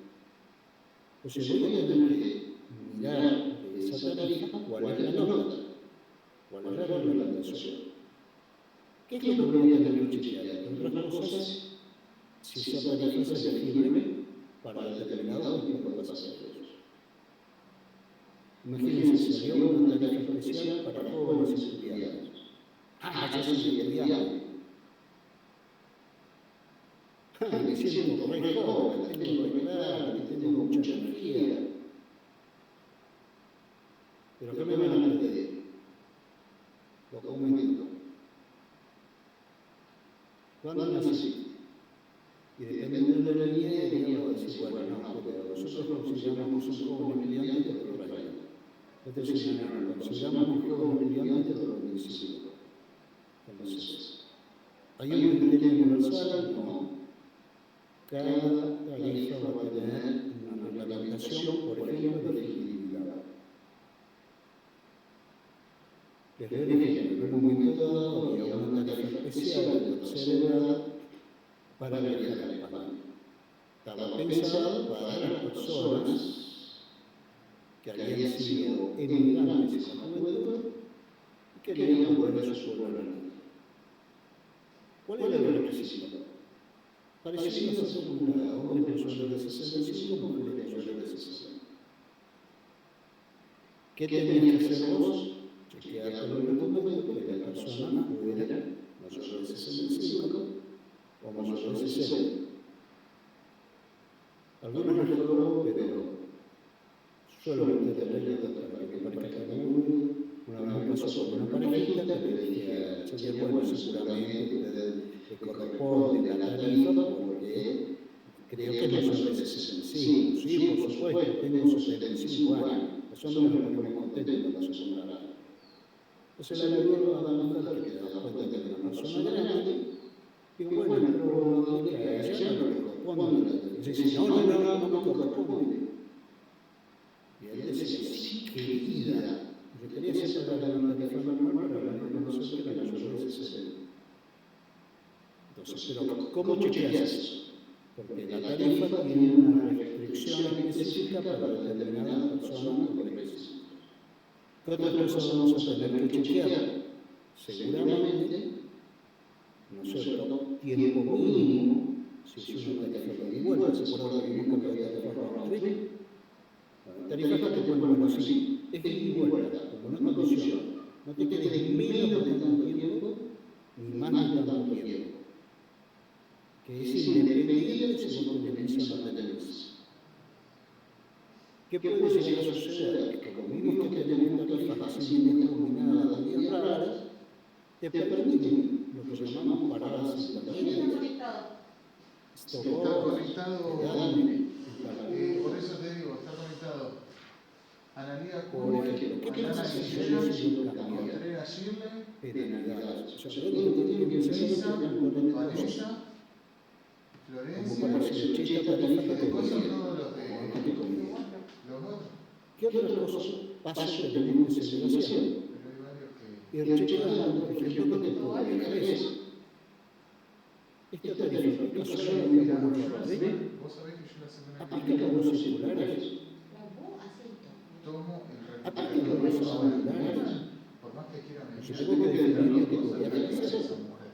Entonces voy a tener que mirar de esa tarifa cuál es la nota, cuál es la reglamentación. ¿Qué es lo que voy a tener que chequear? Entre otras cosas, si esa tarifa es elegible para determinado tipo de pasajeros. Imagínense, si había una tarifa especial para jóvenes estudiantes. Yo soy estudiante. Me siento re joven, tengo re claro, tengo mucha energía. van así. Y dependiendo de la línea, diríamos decir, bueno, no, pero nosotros consideramos que son jóvenes militantes de los rayos. Entonces, no, consideramos que jóvenes militantes de los municipios. Entonces, ¿hay un criterio universal? No. Cada tarifa va a tener una reglamentación, por ejemplo, de elegibilidad. Les doy un ejemplo. En un momento dado había una tarifa especial de tercera edad para viajar a España. Estaba pensado para las personas que habían sido emigrantes en la juventud y querían volver a su pueblo natal. ¿Cuál era el requisito? Parecía ser una hombres mayores de 65 mujeres mayores de 60. ¿Qué tenías que hacer vos? Chequear con el documento que la persona fuera mayor de 65 o mayor de 60. Algunos lo logró, pero suelo meter reglas para que parezca que una vez pasó con una parejita que le dije a Chequear, bueno, seguramente le corresponde la tarifa porque creo que es mayor de 65. Sí, por supuesto, tengo 75 años. Nosotros nos ponemos contentos cuando se compara. Entonces la luego a la mujer que te das cuenta que es una persona grande, digo, bueno, pero que a ella no le corresponde. Y dice, no me corresponde. Y él decía, sí, querida. Yo quería siempre dar una tarifa normal para hablar con nosotros que la mayor de 60. Entonces, pero ¿cómo chequeas eso? Porque la tarifa tiene una restricción específica para determinadas personas o requisitos. ¿Qué otras cosas vamos a tener que chequear? Seguramente, nosotros, tiempo mínimo, si es una tarifa de igual, ¿se acuerdan que vimos que la tarifa round trip? La tarifa que te ponen, bueno, sí, es igual, como una condición. No te quedes menos de tanto tiempo, ni más de tanto tiempo. Que es independiente si vos tenés o no tenés. ¿Qué puede llegar a suceder? Que como vimos que tenemos tarifas así bien combinadas, bien raras, te permiten lo que llamamos paradas intermedias. Está conectado, por eso te digo, está conectado Analía por ejemplo, ¿qué Ana pasa si Guilleras, yo decido cambiar Contreras Shirley, penalidades? O sea, yo creo que tiene que empezar con un Vanessa, como Florencia, para decir, che, esta tarifa y que después son conviene. todos los de los otros. ¿Qué otras cosas pasan que tenemos que seguir haciendo? Pero hay varios que... Y chequeando, por ejemplo, que te puedo viajar eso. Esta tarifa aplica solamente a los ferrocarriles, Vos sabés que yo la semana que aplica a los circulares, tomo el aplica a recuperatorio los ahora, celulares. por más que quiera Yo mentir, tengo que definir que tu viaje es es esa eso, mujer.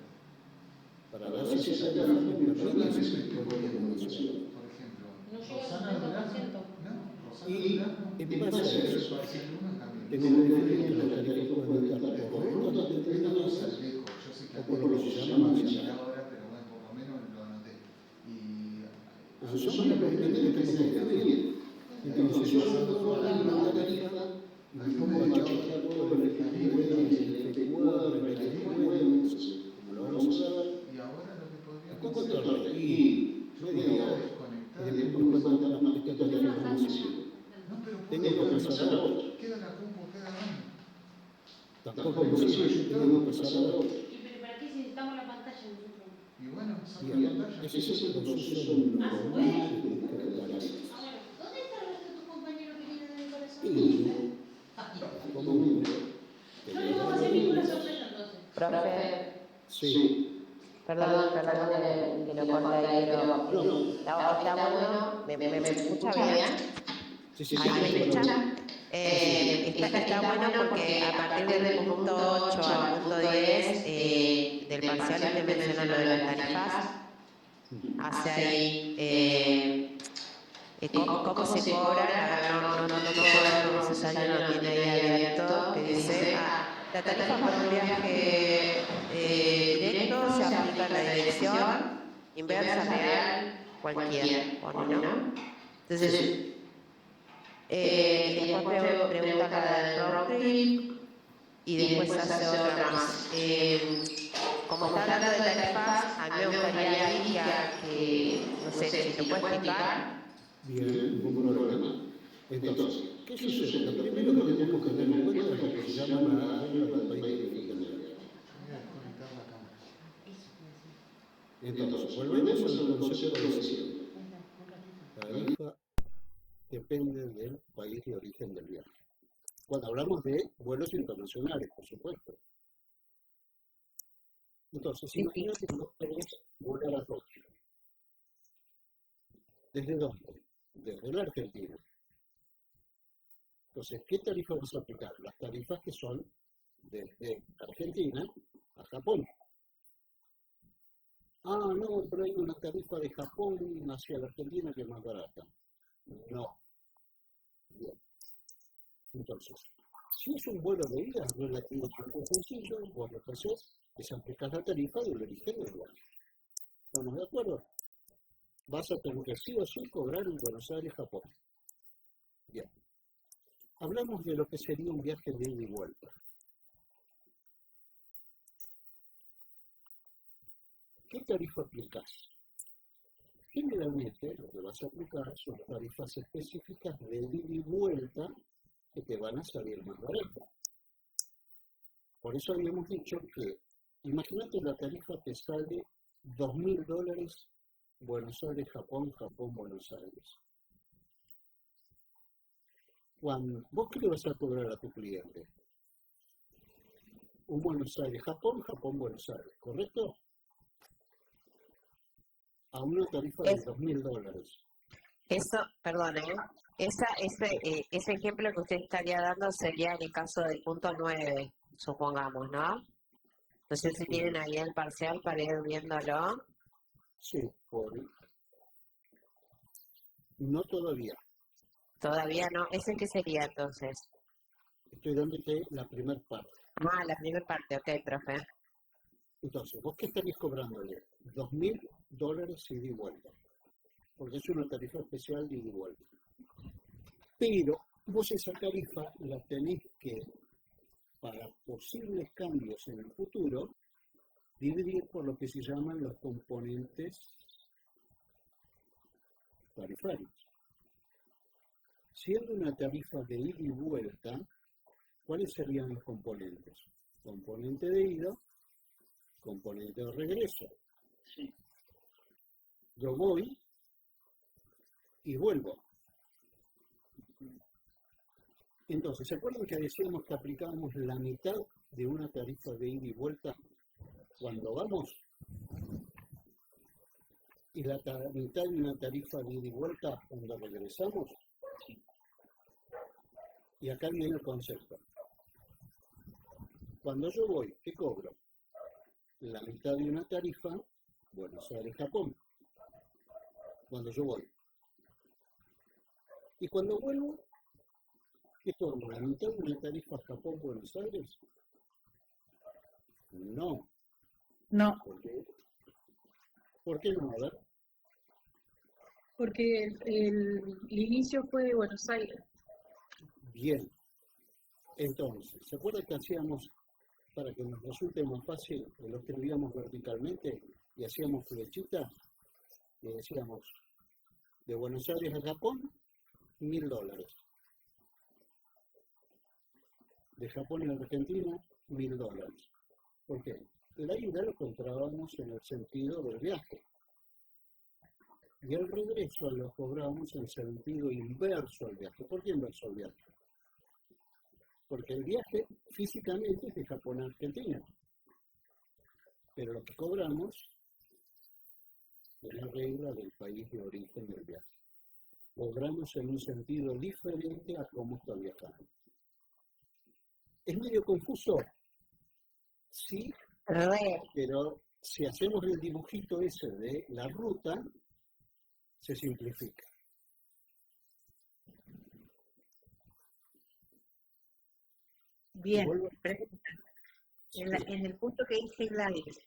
para ver si esa tarifa me permite ese tipo de comunicación. Por ejemplo, No llega Rosana al Durazno, 70%. no, Rosana Y Durazno, en base a eso, parcial 1 en cambio. tengo que definir que las tarifas pueden estar por rutas Esto no determinadas es al viejo, yo sé que o al por lo viejo que se se llama llama ancianato. ahora, pero bueno, por lo menos lo anoté. Y Esos son los elementos que tengo que definir. Entonces, yo puedo dar una tarifa y me pongo a chequear todo el efectivo, el F4, el F9, como lo vamos a ver. y ahora lo que podríamos ¿Cuánto hacer, tarda? Y yo media podría hora. desconectar, Y después me cuenta, no, esta tarifa no me sirve. no, pero Tengo que pasar a otro. queda la compu cada año. Tampoco me sirve, yo tengo que pasar a otro. ¿Y pero para qué necesitamos la pantalla nosotros? Y bueno, saca Bien, la pantalla. ese es el proceso normal de buscar tarifas. Ah, bueno. ¿Dónde está el resto de tus compañeros que vienen del corazón? Y, como un No le vamos a hacer ninguna sorpresa entonces. Profe, sí, perdón que lo corte ahí, pero está bueno, ¿me escucha bien? sí, sí, ¿Ahí me sí, escucha? Está bueno porque a partir del punto 8 al punto 10 del parcial usted menciona lo de las tarifas, hace ahí cómo se cobra, no puedo ver cómo se sale, no tiene ahí abierto, que dice, la tarifa por un viaje directo se aplica en la dirección, inversa, real, cualquiera, pone, ¿no? Entonces, después pregunta la del road trip y después hace otra más. como está hablando de tarifas, a mí me gustaría ahí que, no sé, si lo puede explicar. Bien, ningún problema. Entonces, ¿qué sucede? Lo primero que tenemos que tener en cuenta es lo que se llama la regla del país de origen del viaje. Voy a conectar la cámara. Entonces, volvemos al concepto de siempre. La tarifa depende del país de origen del viaje. Cuando hablamos de vuelos internacionales, por supuesto. Entonces, imagínate que vos querés volar a Tokio. ¿Desde dónde? Desde la Argentina. Entonces, ¿qué tarifa vas a aplicar? Las tarifas que son desde Argentina a Japón. Ah, no, pero hay una tarifa de Japón hacia la Argentina que es más barata. No. Bien. Entonces, si es un vuelo de ida, es relativamente sencillo, vos lo que haces es aplicar la tarifa del origen del viaje. ¿Estamos de acuerdo? Vas a tener que sí o sí cobrar en Buenos Aires, Japón. Bien. Hablamos de lo que sería un viaje de ida y vuelta. ¿Qué tarifa aplicás? Generalmente lo que vas a aplicar son tarifas específicas de ida y vuelta que te van a salir más baratas. Por eso habíamos dicho que, imagínate la tarifa que sale $2.000 Buenos Aires, Japón, Japón, Buenos Aires. ¿Vos qué le vas a cobrar a tu cliente? Un Buenos Aires, Japón, Japón, Buenos Aires, ¿correcto? A una tarifa de $2.000. Eso, perdón, ese ejemplo que usted estaría dando sería en el caso del punto 9, supongamos, ¿no? No sé si tienen ahí el parcial para ir viéndolo. Sí, no todavía. Todavía no. ¿Ese qué sería entonces? Estoy dándote la primera parte. Ah, la primera parte, ok, profe. Entonces, ¿vos qué estarías cobrándole? $2.000 ida y vuelta. Porque es una tarifa especial de ida y vuelta. Pero vos esa tarifa la tenés que, para posibles cambios en el futuro, dividir por lo que se llaman los componentes tarifarios. Siendo una tarifa de ida y vuelta, ¿cuáles serían los componentes? Componente de ida, componente de regreso. Sí. Yo voy y vuelvo. Entonces, ¿se acuerdan que decíamos que aplicábamos la mitad de una tarifa de ida y vuelta cuando vamos? Y la mitad de una tarifa de ida y vuelta cuando regresamos. Y acá viene el concepto. Cuando yo voy, ¿qué cobro? La mitad de una tarifa, Buenos Aires, Japón. Cuando yo voy. Y cuando vuelvo, ¿qué cobro? ¿La mitad de una tarifa Japón, Buenos Aires? No. No, ¿Por qué? ¿Por qué no? A ver. porque el inicio fue de Buenos Aires. Bien. Entonces, ¿se acuerdan que hacíamos, para que nos resulte más fácil, lo escribíamos verticalmente y hacíamos flechitas? Y decíamos, de Buenos Aires a Japón, $1.000. De Japón a Argentina, $1.000. ¿Por qué? La ida lo comprábamos en el sentido del viaje. Y el regreso lo cobrábamos en sentido inverso al viaje. ¿Por qué inverso al viaje? Porque el viaje físicamente es de Japón a Argentina. Pero lo que cobramos es la regla del país de origen del viaje. Cobramos en un sentido diferente a cómo está viajando. ¿Es medio confuso? Sí, pero si hacemos el dibujito ese de la ruta, se simplifica. Bien, Vuelvo. en el punto que dice Gladys,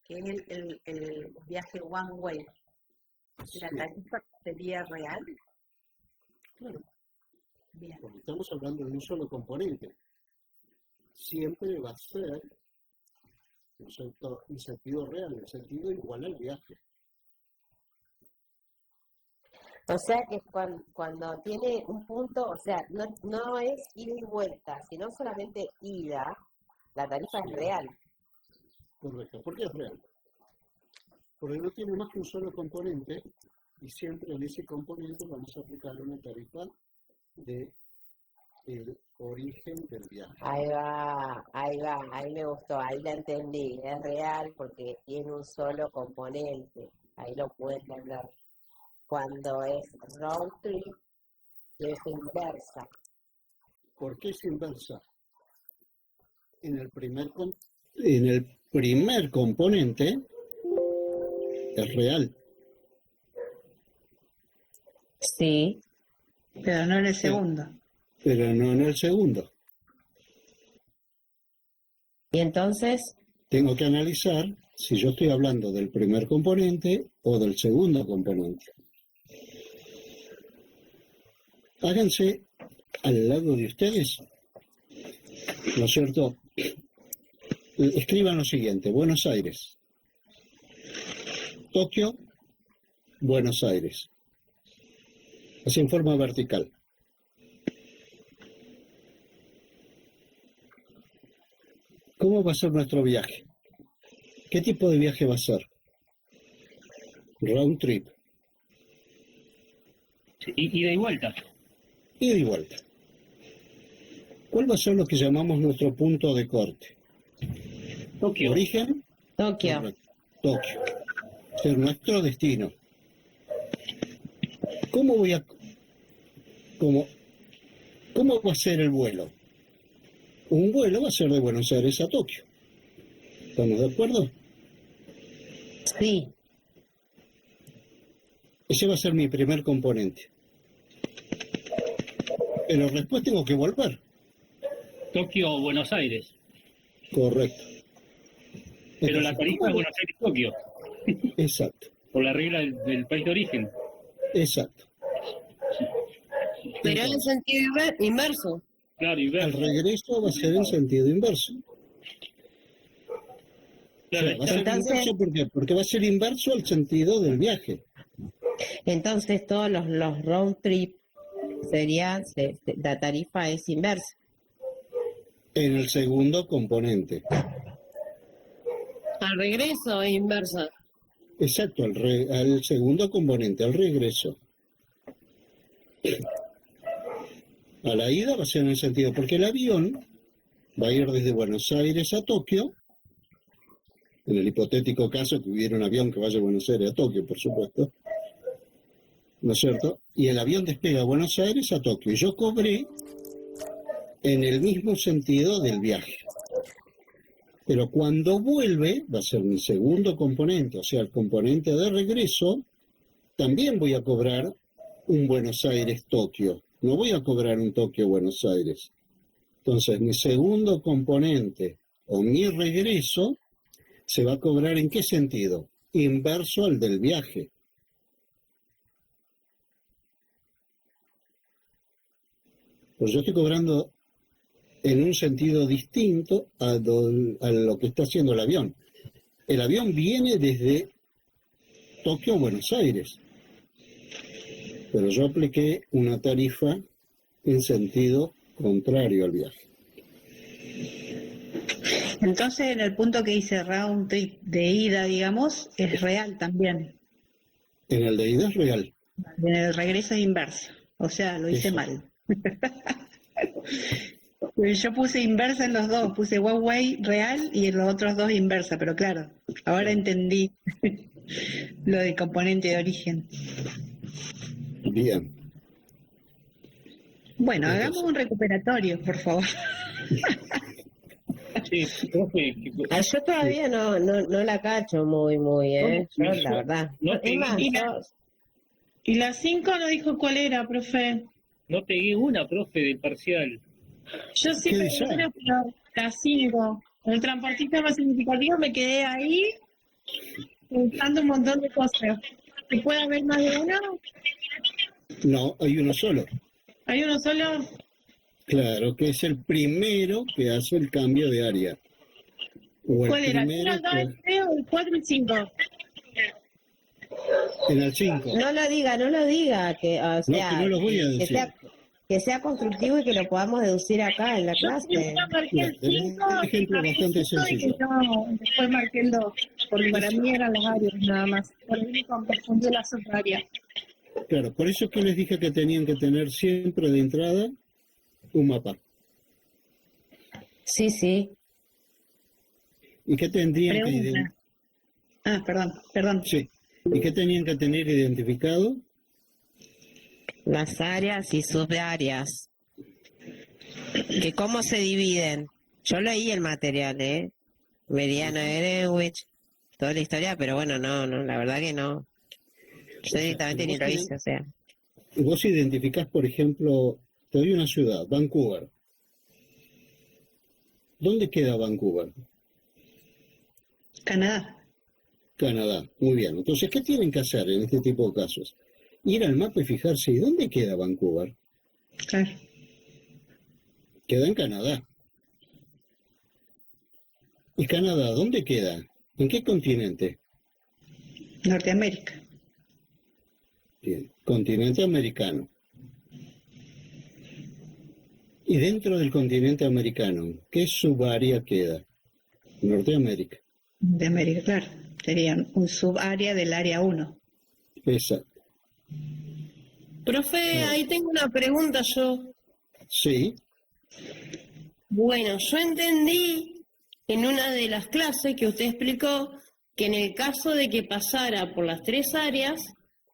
que es el viaje one way, ¿la tarifa sería real? Claro, Bien, porque estamos hablando de un solo componente. Siempre va a ser un sentido real, un sentido igual al viaje. O sea que cuando tiene un punto, o sea, no es ida y vuelta, sino solamente ida, la tarifa es Sí, real. correcto. ¿Por qué es real? Porque no tiene más que un solo componente y siempre en ese componente vamos a aplicar una tarifa de el origen del viaje. Ahí me gustó, ahí la entendí, es real porque tiene un solo componente, ahí lo puedo entender. Cuando es round trip, es inversa. ¿Por qué es inversa? En el primer componente es real, Sí. Pero no en el segundo. pero no en el segundo. Y entonces, Tengo que analizar si yo estoy hablando del primer componente o del segundo componente. Háganse al lado de ustedes, ¿no es cierto? Escriban lo siguiente: Buenos Aires, Tokio, Buenos Aires. Así en forma vertical. ¿Cómo va a ser nuestro viaje? ¿Qué tipo de viaje va a ser? Round trip, Ida y vuelta. ida y vuelta. ¿Cuál va a ser lo que llamamos nuestro punto de corte? Tokio. ¿Origen? Tokio. Correcto. Tokio. Ser nuestro destino. ¿Cómo va a ser el vuelo? Un vuelo va a ser de Buenos Aires a Tokio. ¿Estamos de acuerdo? Sí. Ese va a ser mi primer componente. Pero después tengo que volver. Tokio o Buenos Aires. Correcto. Pero la Entonces, tarifa ¿cómo es voy? Buenos Aires-Tokio, Exacto, por la regla del país de origen. exacto. Pero en Entonces, sentido inverso. Claro, y al ver. regreso va a ser en sentido inverso. O Claro, sea, va a ser Entonces, inverso, ¿por qué? Porque va a ser inverso al sentido del viaje. entonces todos los round trip serían, la tarifa es inversa. En el segundo componente. Al regreso es inversa. Exacto, al segundo componente, al regreso. A la ida va a ser en el sentido, porque el avión va a ir desde Buenos Aires a Tokio, en el hipotético caso que hubiera un avión que vaya de Buenos Aires a Tokio, por supuesto, ¿no es cierto? Y el avión despega de Buenos Aires a Tokio. Y yo cobré en el mismo sentido del viaje. Pero cuando vuelve, va a ser mi segundo componente, o sea, el componente de regreso, también voy a cobrar un Buenos Aires-Tokio. No voy a cobrar un Tokio-Buenos Aires. Entonces, mi segundo componente o mi regreso se va a cobrar ¿en qué sentido? Inverso al del viaje. Pues yo estoy cobrando en un sentido distinto a lo que está haciendo el avión. El avión viene desde Tokio a Buenos Aires, pero yo apliqué una tarifa en sentido contrario al viaje. Entonces, en el punto que dice round trip de ida, digamos, es real también. En el de ida es real. En el regreso es inverso. O sea, lo hice Eso. mal. Yo puse inversa en los dos, puse one way real y en los otros dos inversa, pero claro, ahora entendí lo del componente de origen. Bien. Bueno, Entonces, hagamos un recuperatorio, por favor. Sí, profe, Yo todavía no la cacho muy, yo la verdad. no Es pegué, más, Y la 5 no dijo cuál era, profe. no pegué una, profe, del parcial. Yo sí ¿qué me dice? pero la 5. El transportista más significativo me quedé ahí pensando un montón de cosas. ¿Se puede haber más de uno? No, hay uno solo. ¿Hay uno solo? Claro, que es el primero que hace el cambio de área. O el ¿Cuál era? ¿El primero, 1, el 2, el 3 o el 4 y el 5? en el 5. No lo diga, que, o No, que sea, no los voy a que decir. que sea constructivo y que lo podamos deducir acá en la Yo clase. primero marqué Mira, el tenés 5 un ejemplo bastante y sencillo. no, después marqué el 2, porque para mí eran las áreas nada más. Por ahí me confundí la subárea. Claro, por eso es que les dije que tenían que tener siempre de entrada un mapa. Sí, sí. ¿Y qué tendrían que Pregunta. Ah, perdón. Sí. ¿Y qué tenían que tener identificado? Las áreas y subáreas. ¿Que cómo se dividen? Yo leí el material, Meridiano de Greenwich, toda la historia, pero bueno, no, la verdad que no. Yo directamente ni lo hice, o sea. Vos identificás, por ejemplo, te doy una ciudad, Vancouver. ¿Dónde queda Vancouver? Canadá. Canadá. Muy bien. Entonces, ¿qué tienen que hacer en este tipo de casos? Ir al mapa y fijarse, ¿y dónde queda Vancouver? Claro. Queda en Canadá. ¿Y Canadá dónde queda? ¿En qué continente? Norteamérica. Bien, continente americano. Y dentro del continente americano, ¿qué subárea queda? Norteamérica. De América, claro. Sería un subárea del área 1. Exacto. Profe, ahí tengo una pregunta yo. Sí, Bueno, yo entendí en una de las clases que usted explicó que en el caso de que pasara por las 3 áreas,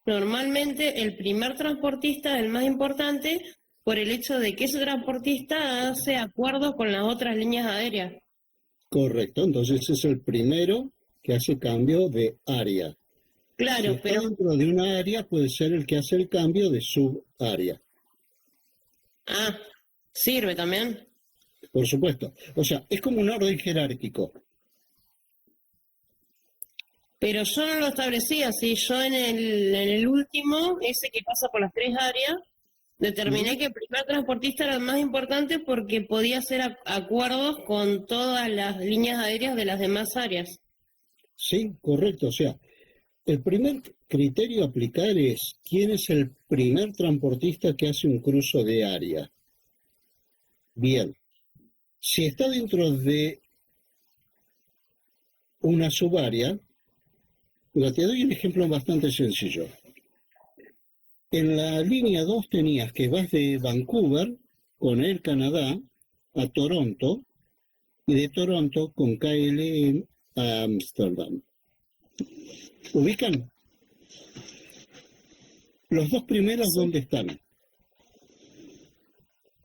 normalmente el primer transportista es el más importante por el hecho de que ese transportista hace acuerdos con las otras líneas aéreas. correcto. Entonces es el primero que hace cambio de área. Si Claro, está pero... dentro de una área, puede ser el que hace el cambio de subárea. Ah, sirve también. Por supuesto. O sea, es como un orden jerárquico. Pero yo no lo establecí así. Yo en el último, ese que pasa por las 3 áreas, determiné que el primer transportista era el más importante porque podía hacer acuerdos con todas las líneas aéreas de las demás áreas. Sí, correcto. O sea, el primer criterio a aplicar es quién es el primer transportista que hace un cruce de área. Bien. Si está dentro de una subárea, te doy un ejemplo bastante sencillo. En la línea 2 tenías que vas de Vancouver con Air Canadá a Toronto y de Toronto con KLM a Ámsterdam. ¿Ubican? Los dos primeros, ¿dónde están?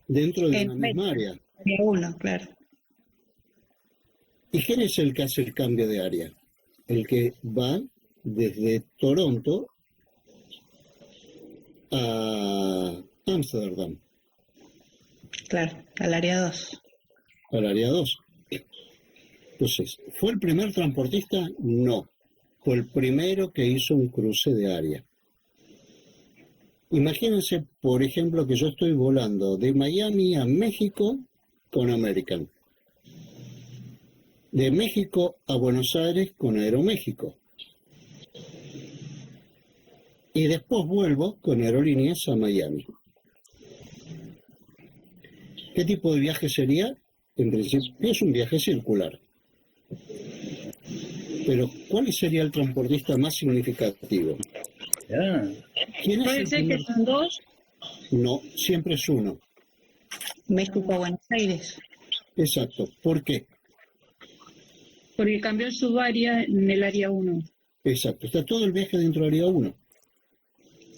Dentro de una misma área. Área 1, claro. ¿Y quién es el que hace el cambio de área? El que va desde Toronto a Ámsterdam, Claro, al área 2. al área 2. Entonces, ¿fue el primer transportista? No. Fue el primero que hizo un cruce de área. Imagínense, por ejemplo, que yo estoy volando de Miami a México con American. De México a Buenos Aires con Aeroméxico. Y después vuelvo con aerolíneas a Miami. ¿Qué tipo de viaje sería? En principio es un viaje circular. Pero, ¿cuál sería el transportista más significativo? ¿Quién es ¿Puede el ser que primer? son 2? No, siempre es uno. México a Buenos Aires. Exacto. ¿Por qué? Porque cambió su área en el área 1. Exacto. Está todo el viaje dentro del área 1.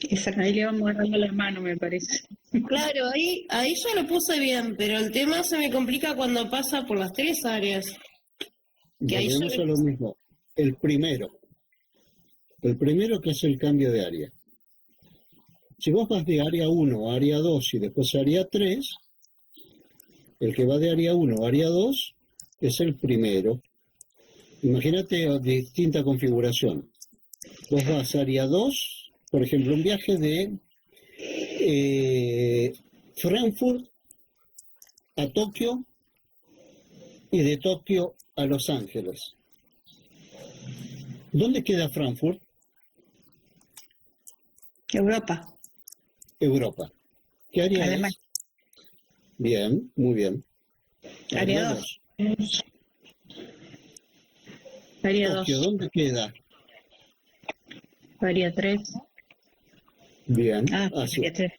Exacto. Ahí le vamos agarrando la mano, me parece. Claro, ahí yo lo puse bien, pero el tema se me complica cuando pasa por las 3 áreas. Que ahí Volvemos yo- a lo mismo. El primero que hace el cambio de área. Si vos vas de área 1 a área 2 y después a área 3, el que va de área 1 a área 2 es el primero. Imagínate distinta configuración. Vos vas a área 2, por ejemplo, un viaje de Frankfurt a Tokio y de Tokio a Los Ángeles. ¿Dónde queda Frankfurt? Europa, Europa. ¿Qué área Alemania. es? Bien, muy bien. Área 2. Área Tokio, 2. ¿dónde queda? Área 3. Bien, Ah, Asia. área 3.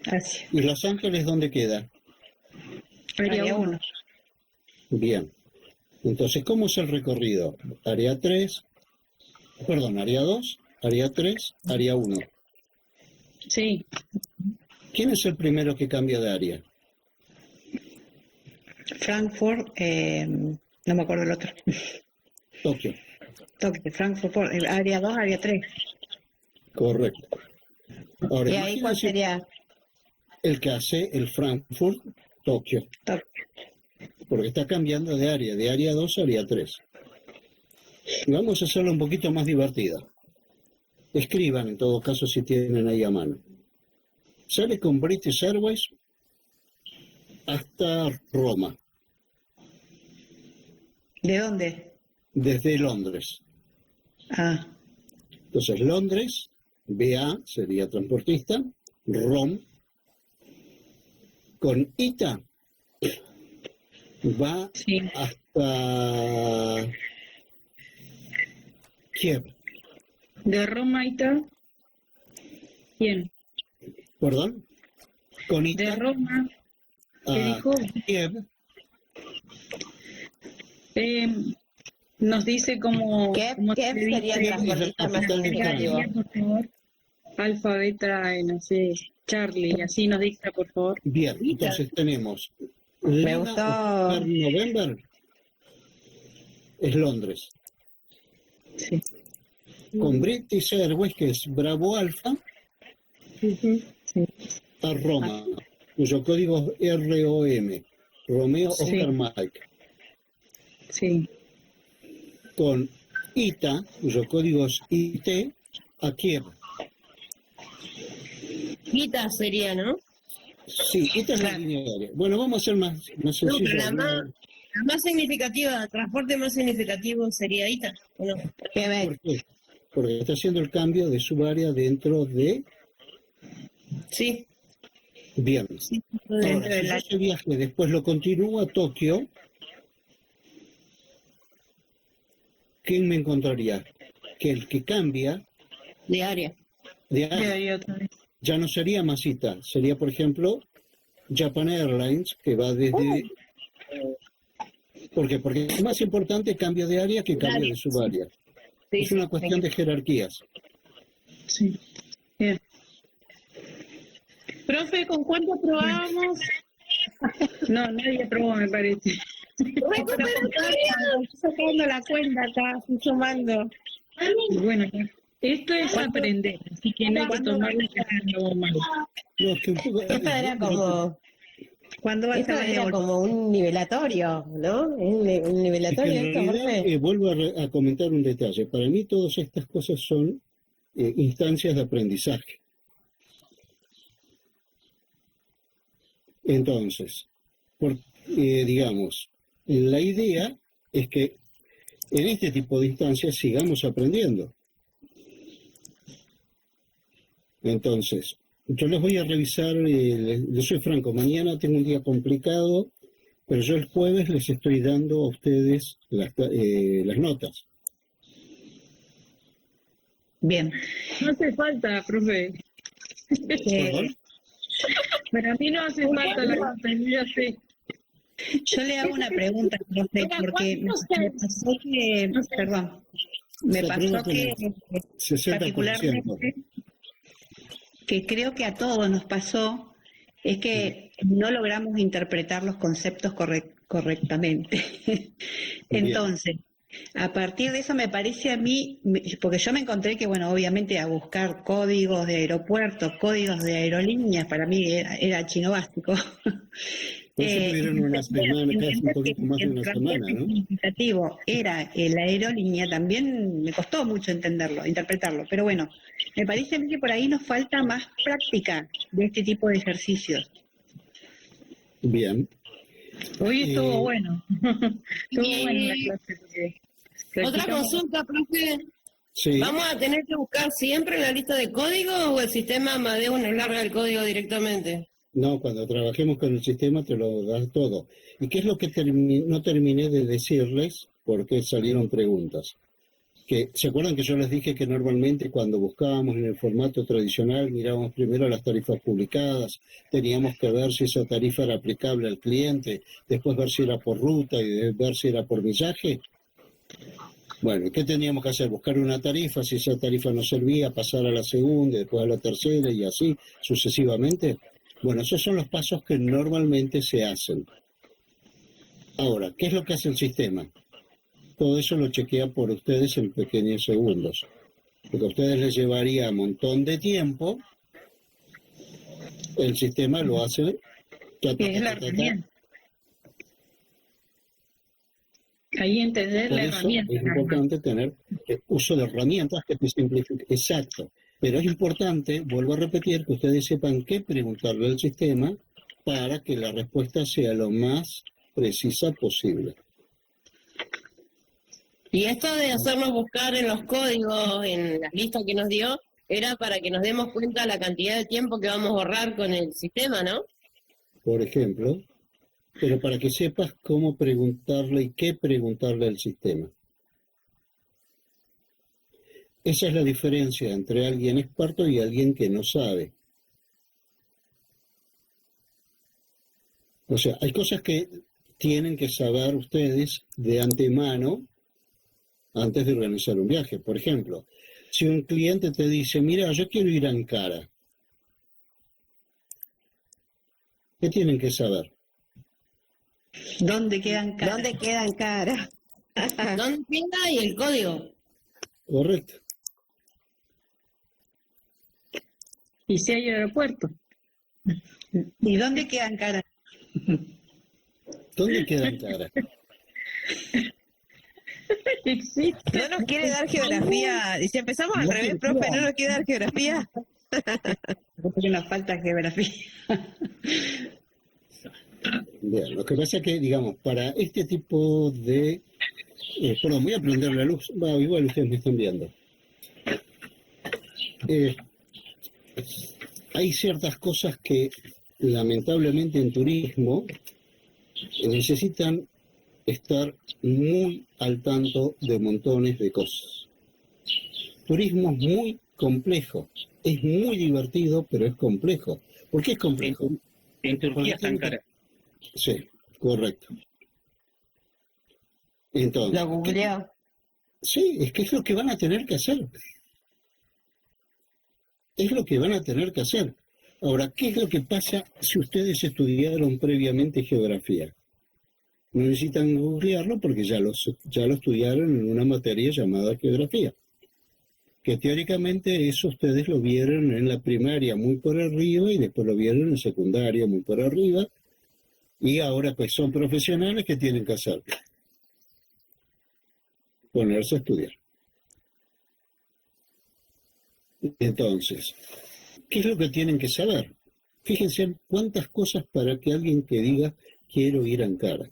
Asia. ¿Y Los Ángeles dónde queda? Área 1. Bien. Entonces, ¿cómo es el recorrido? Área 2, área 3, área 1. Sí. ¿Quién es el primero que cambia de área? Frankfurt, no me acuerdo el otro. Tokio. Tokio, Frankfurt, el área 2, área 3. Correcto. Ahora, ¿Y ahí cuál imagínense sería? el que hace el Frankfurt, Tokio, Tokio. porque está cambiando de área 2 a área 3. Y vamos a hacerlo un poquito más divertida. Escriban, en todo caso, si tienen ahí a mano. Sale con British Airways hasta Roma, ¿De dónde? desde Londres. Ah, Entonces, Londres, BA sería transportista, ROM, con ITA va sí. hasta Kiev. De Roma a Ita. ¿Quién? ¿Perdón? Con De ITA Roma. ¿Qué a dijo? Kiev. Nos dice cómo ¿Qué se dice? sería el Kiev es la transportista más capital de significativo? Ucrania. Por favor. Alfa, beta, no sé, Charlie, y así nos dicta, por favor. Bien, entonces tenemos Me Lima, gustó. Oscar, November, es Londres. Sí. Con British Airways, que es Bravo Alfa, Sí. a Roma, cuyo código es ROM, Romeo Sí. Oscar Mike. Sí. Con ITA, cuyo código es IT, a Kiev. Ita sería, ¿no? Sí, ITA es la línea aérea. Bueno, vamos a hacer más No, sencillo. pero la más significativa, el transporte más significativo sería Ita, ¿o no? Quebec. ¿Por qué? Porque está haciendo el cambio de su área dentro de... Sí. Bien. Dentro Ahora, del si yo área ese viaje después lo continúo a Tokio, ¿quién me encontraría? Que el que cambia de área. de De área área otra vez. ya no sería Masita, sería, por ejemplo, Japan Airlines, que va desde... ¿Por qué? Porque es más importante cambio de área que cambio de subárea. Sí, Es una cuestión de jerarquías. Sí. Bien. Profe, ¿con cuánto aprobábamos? No, nadie aprobó, me parece. Estoy sacando la cuenta acá, estoy sumando. Bueno, esto es aprender, así que no hay que tomarlo como mal. No, es que un poco... Esto era como, ¿cuándo va a esto ser la era devolución? como un nivelatorio, ¿no? ¿Es un Es que nivelatorio en esto, realidad, profe? vuelvo a comentar un detalle. Para mí todas estas cosas son instancias de aprendizaje. Entonces, digamos, la idea es que en este tipo de instancias sigamos aprendiendo. Entonces, yo les voy a revisar, yo soy franco, mañana tengo un día complicado, pero yo el jueves les estoy dando a ustedes las notas. Bien. No hace falta, profe. ¿Perdón? Para mí no hace falta la contenido, sé. Yo le hago una pregunta, profe, porque me pasó que, perdón, me Se aprueba pasó con que el 60%. particularmente, que creo que a todos nos pasó, es que no logramos interpretar los conceptos correctamente. Entonces, a partir de eso me parece a mí, porque yo me encontré que, bueno, obviamente a buscar códigos de aeropuertos, códigos de aerolíneas, para mí era chino básico. Por eso tuvieron una semana, casi un poquito más de una semana, ¿no? Significativo era la aerolínea, también me costó mucho entenderlo, interpretarlo, pero bueno, me parece a mí que por ahí nos falta más práctica de este tipo de ejercicios. Bien. Hoy estuvo bueno. Estuvo buena la Y clase porque otra practicamos. consulta, profe. Sí, ¿Vamos a tener que buscar siempre la lista de código o el sistema Amadeus nos larga el código directamente? no, cuando trabajemos con el sistema te lo das todo. ¿Y qué es lo que no terminé de decirles? Porque salieron preguntas. Que, ¿se acuerdan que yo les dije que normalmente cuando buscábamos en el formato tradicional mirábamos primero las tarifas publicadas, teníamos que ver si esa tarifa era aplicable al cliente, después ver si era por ruta y ver si era por millaje? Bueno, ¿qué teníamos que hacer? Buscar una tarifa, si esa tarifa no servía, pasar a la segunda, después a la tercera y así sucesivamente. Bueno, esos son los pasos que normalmente se hacen. Ahora, ¿qué es lo que hace el sistema? Todo eso lo chequea por ustedes en pequeños segundos. Porque a ustedes les llevaría un montón de tiempo, el sistema lo hace. Que es la herramienta. Ahí entender Por la eso herramienta. es importante tener uso de herramientas que te simplifiquen. Exacto. Pero es importante, vuelvo a repetir, que ustedes sepan qué preguntarle al sistema para que la respuesta sea lo más precisa posible. Y esto de hacernos buscar en los códigos, en las listas que nos dio, era para que nos demos cuenta de la cantidad de tiempo que vamos a ahorrar con el sistema, ¿no? Por ejemplo, pero para que sepas cómo preguntarle y qué preguntarle al sistema. Esa es la diferencia entre alguien experto y alguien que no sabe. O sea, hay cosas que tienen que saber ustedes de antemano antes de organizar un viaje. Por ejemplo, si un cliente te dice, mira, yo quiero ir a Ankara, ¿qué tienen que saber? ¿Dónde quedan caras? ¿Dónde quedan caras? ¿Dónde queda y el código? Correcto. Y si hay aeropuerto. ¿Y dónde quedan caras? ¿Dónde queda Ankara? Existe. ¿No nos quiere dar geografía? Y si empezamos al revés, profe, ¿no nos quiere dar geografía? Hay una falta de geografía. Bien, lo que pasa es que, digamos, para este tipo de... perdón, voy a prender la luz. Igual ustedes me están viendo. Hay ciertas cosas que, lamentablemente, en turismo necesitan estar muy al tanto de montones de cosas. Turismo es muy complejo. Es muy divertido, pero es complejo. ¿Por qué es complejo? En Turquía está Ankara. Sí, correcto. Entonces, Lo googleó. sí, es que es lo que van a tener que hacer. Es lo que van a tener que hacer. Ahora, ¿qué es lo que pasa si ustedes estudiaron previamente geografía? No necesitan googlearlo porque ya lo estudiaron en una materia llamada geografía. Que teóricamente eso ustedes lo vieron en la primaria muy por arriba y después lo vieron en secundaria muy por arriba. Y ahora pues son profesionales que tienen que hacer. Ponerse a estudiar. Entonces, ¿qué es lo que tienen que saber? Fíjense cuántas cosas para que alguien que diga quiero ir a Ankara.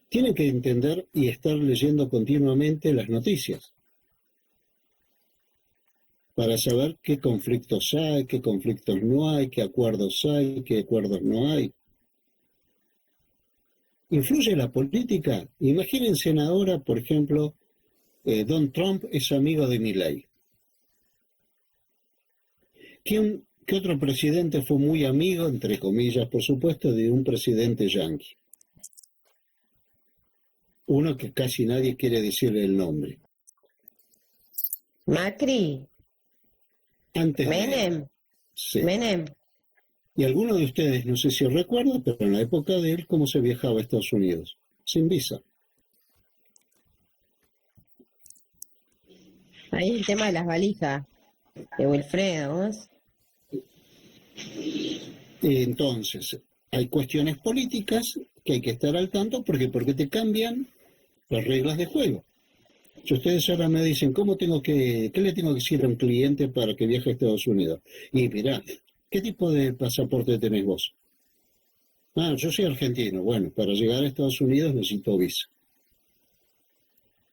Tienen que entender y estar leyendo continuamente las noticias para saber qué conflictos hay, qué conflictos no hay, qué acuerdos hay, qué acuerdos no hay. ¿Influye la política? Imagínense ahora, por ejemplo, Donald Trump es amigo de Milley. ¿Qué otro presidente fue muy amigo, entre comillas, por supuesto, de un presidente yanqui? Uno que casi nadie quiere decirle el nombre. Macri, Antes de él. Menem, Sí. Menem. Y algunos de ustedes, no sé si recuerdan, pero en la época de él, ¿cómo se viajaba a Estados Unidos? Sin visa. Ahí el tema de las valijas de Wilfredo, ¿vos? Entonces, hay cuestiones políticas que hay que estar al tanto porque te cambian las reglas de juego. Si ustedes ahora me dicen, ¿qué le tengo que decir a un cliente para que viaje a Estados Unidos? Y mirá, ¿qué tipo de pasaporte tenés vos? Ah, yo soy argentino. Bueno, para llegar a Estados Unidos necesito visa.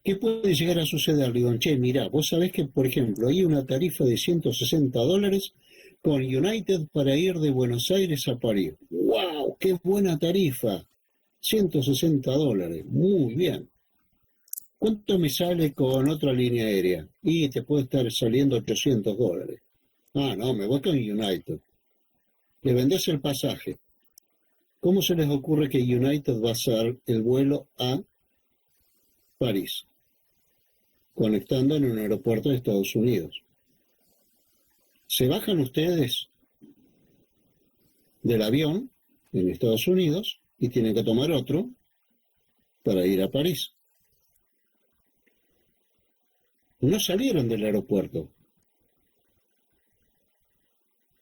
¿Qué puede llegar a suceder? Le digo, che, mirá, vos sabés que, por ejemplo, hay una tarifa de $160 con United para ir de Buenos Aires a París. ¡Wow! ¡Qué buena tarifa! $160. Muy bien. ¿Cuánto me sale con otra línea aérea? Y te puede estar saliendo $800. Ah, no, me voy con United. Le vendés el pasaje. ¿Cómo se les ocurre que United va a hacer el vuelo a París, conectando en un aeropuerto de Estados Unidos? Se bajan ustedes del avión en Estados Unidos y tienen que tomar otro para ir a París. No salieron del aeropuerto,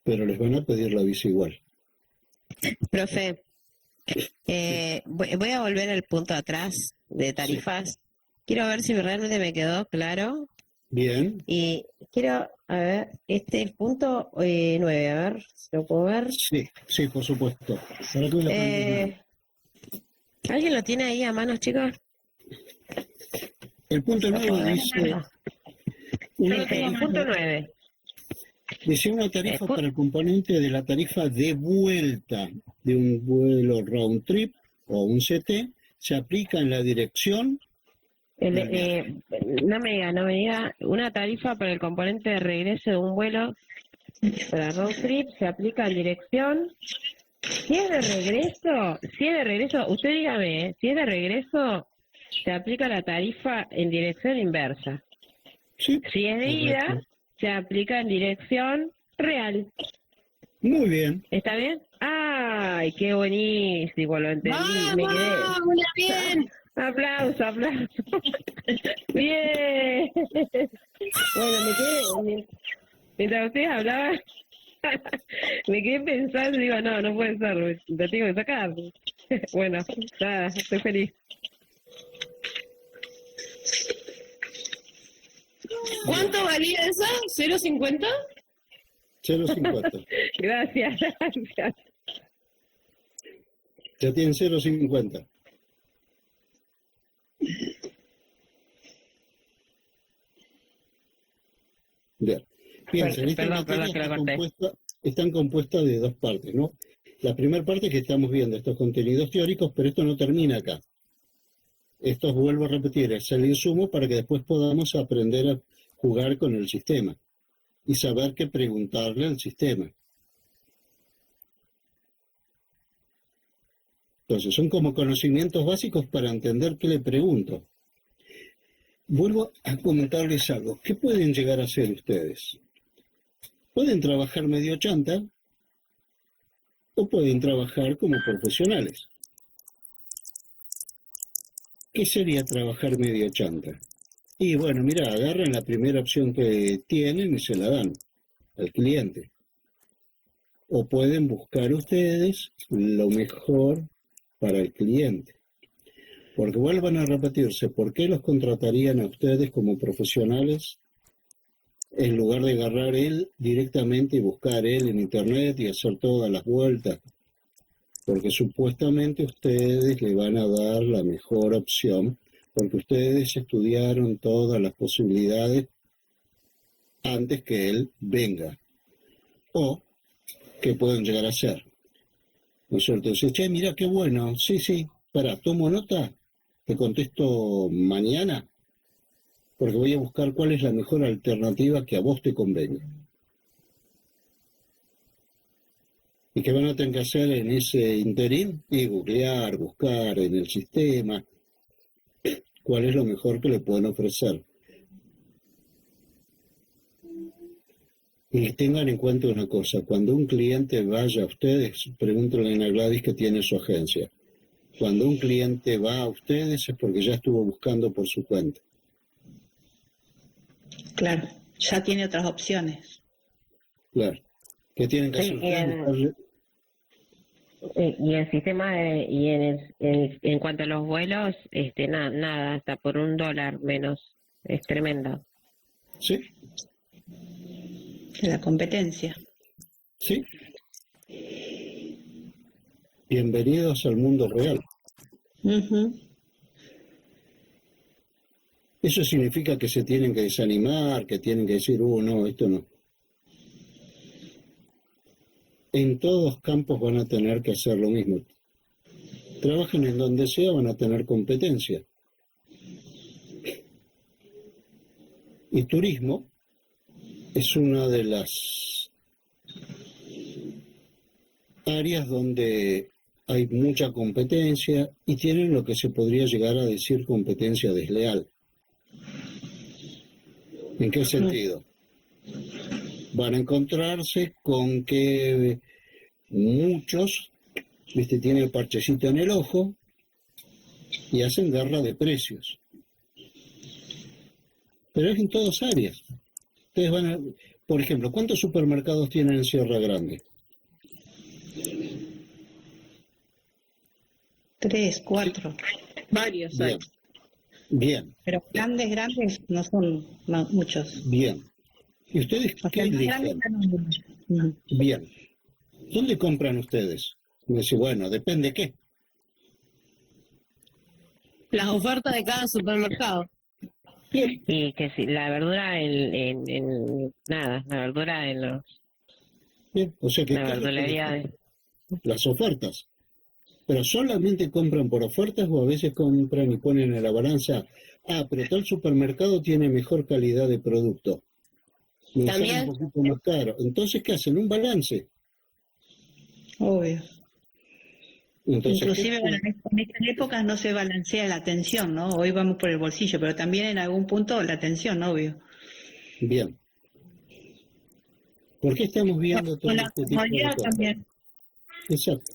pero les van a pedir la visa igual. Profe, voy a volver al punto atrás de tarifas. Quiero ver si realmente me quedó claro. Bien. Y quiero, a ver, el punto 9, a ver si lo puedo ver. Sí, sí, por supuesto. ¿Para qué me lo preguntan? ¿Alguien lo tiene ahí a manos, chicos? El punto 9 dice... El punto 9. Dice una tarifa para el componente de la tarifa de vuelta de un vuelo round trip o un CT, se aplica en la dirección. No me diga, una tarifa para el componente de regreso de un vuelo para round trip se aplica en dirección. Si es de regreso, usted dígame, si es de regreso, se aplica la tarifa en dirección inversa. Sí, si es de ida, se aplica en dirección real. Muy bien. ¿Está bien? ¡Ay, qué buenísimo! Lo entendí. Me quedé. ¡Muy bien! Aplauso. Bien. Bueno, me quedé. Mientras ustedes hablaban, me quedé pensando y digo, no puede ser, lo tengo que sacar. Bueno, nada, estoy feliz. ¿Cuánto valía esa? ¿0.50? 0.50. Gracias. Ya tienen 0.50. Bien. Piensen, esta materia están compuestas de dos partes, ¿no? La primera parte que estamos viendo, estos contenidos teóricos, pero esto no termina acá. Esto, vuelvo a repetir, es el insumo para que después podamos aprender a jugar con el sistema y saber qué preguntarle al sistema. Entonces, son como conocimientos básicos para entender qué le pregunto. Vuelvo a comentarles algo. ¿Qué pueden llegar a hacer ustedes? Pueden trabajar medio chanta o pueden trabajar como profesionales. ¿Qué sería trabajar medio chanta? Y bueno, mira, agarran la primera opción que tienen y se la dan al cliente. O pueden buscar ustedes lo mejor para el cliente. Porque vuelvan a repetirse, ¿por qué los contratarían a ustedes como profesionales en lugar de agarrar él directamente y buscar él en internet y hacer todas las vueltas? Porque supuestamente ustedes le van a dar la mejor opción, porque ustedes estudiaron todas las posibilidades antes que él venga. O que pueden llegar a ser. ¿No es cierto? Dice, che, mira qué bueno, sí, tomo nota, te contesto mañana, porque voy a buscar cuál es la mejor alternativa que a vos te convenga. ¿Y qué van a tener que hacer en ese interín? Y googlear, buscar en el sistema cuál es lo mejor que le pueden ofrecer. Y tengan en cuenta una cosa, cuando un cliente vaya a ustedes, pregúntenle a Gladys que tiene su agencia. Cuando un cliente va a ustedes es porque ya estuvo buscando por su cuenta. Claro, ya tiene otras opciones. Claro. ¿Qué tienen que hacer ustedes? Y el sistema, en cuanto a los vuelos, nada, hasta por $1 menos. Es tremendo. Sí. La competencia. Sí. Bienvenidos al mundo real. Eso significa que se tienen que desanimar, que tienen que decir, no, esto no. En todos los campos van a tener que hacer lo mismo. Trabajen en donde sea, van a tener competencia. Y turismo es una de las áreas donde hay mucha competencia y tienen lo que se podría llegar a decir competencia desleal. ¿En qué sentido? Van a encontrarse con que muchos tienen el parchecito en el ojo y hacen guerra de precios. Pero es en todas áreas. Ustedes van a, por ejemplo, ¿cuántos supermercados tienen en Sierra Grande? 3, 4. Varios hay. Bien, Pero grandes no son muchos. bien. ¿Y ustedes qué eligen? Bien. ¿Dónde compran ustedes? Me dice, bueno, depende qué. Las ofertas de cada supermercado. Y que si la verdura la verdura en los, Bien, o sea que la ¿qué es lo que verdulería eligen? Las ofertas. Pero solamente compran por ofertas o a veces compran y ponen en la balanza, pero tal supermercado tiene mejor calidad de producto. Me sale También. un poquito más caro. Entonces, ¿qué hacen? Un balance. Obvio. Entonces, Inclusive, bueno, en estas épocas no se balancea la atención, ¿no? Hoy vamos por el bolsillo, pero también en algún punto la atención, obvio. bien. ¿Por qué estamos viendo todo este tipo de cosas? También. Exacto.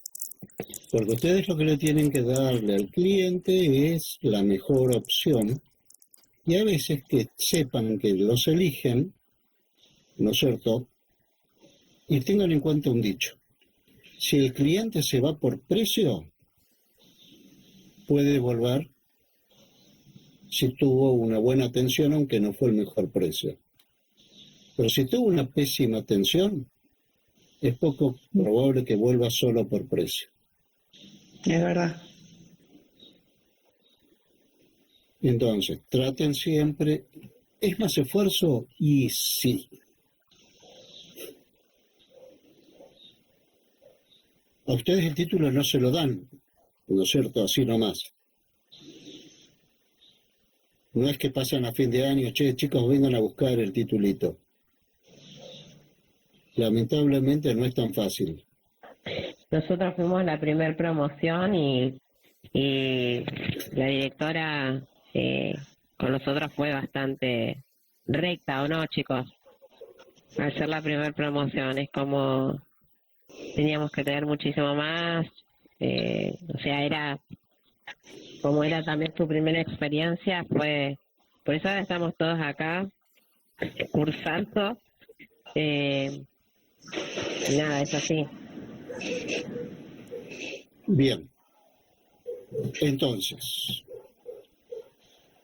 Porque ustedes lo que le tienen que darle al cliente es la mejor opción y a veces que sepan que los eligen, ¿no es cierto? Y tengan en cuenta un dicho. Si el cliente se va por precio, puede devolver si tuvo una buena atención, aunque no fue el mejor precio. Pero si tuvo una pésima atención, es poco probable que vuelva solo por precio. Es verdad. Entonces, traten siempre, ¿es más esfuerzo? Y sí. A ustedes el título no se lo dan, ¿no es cierto? Así nomás. No es que pasan a fin de año, che, chicos, vengan a buscar el titulito. Lamentablemente no es tan fácil. nosotros fuimos la primer promoción y la directora con nosotros fue bastante recta, ¿o no, chicos? Al ser la primer promoción es como teníamos que tener muchísimo más, o sea, era como era también su primera experiencia, fue por eso ahora estamos todos acá cursando, y nada, es así. Bien. Entonces,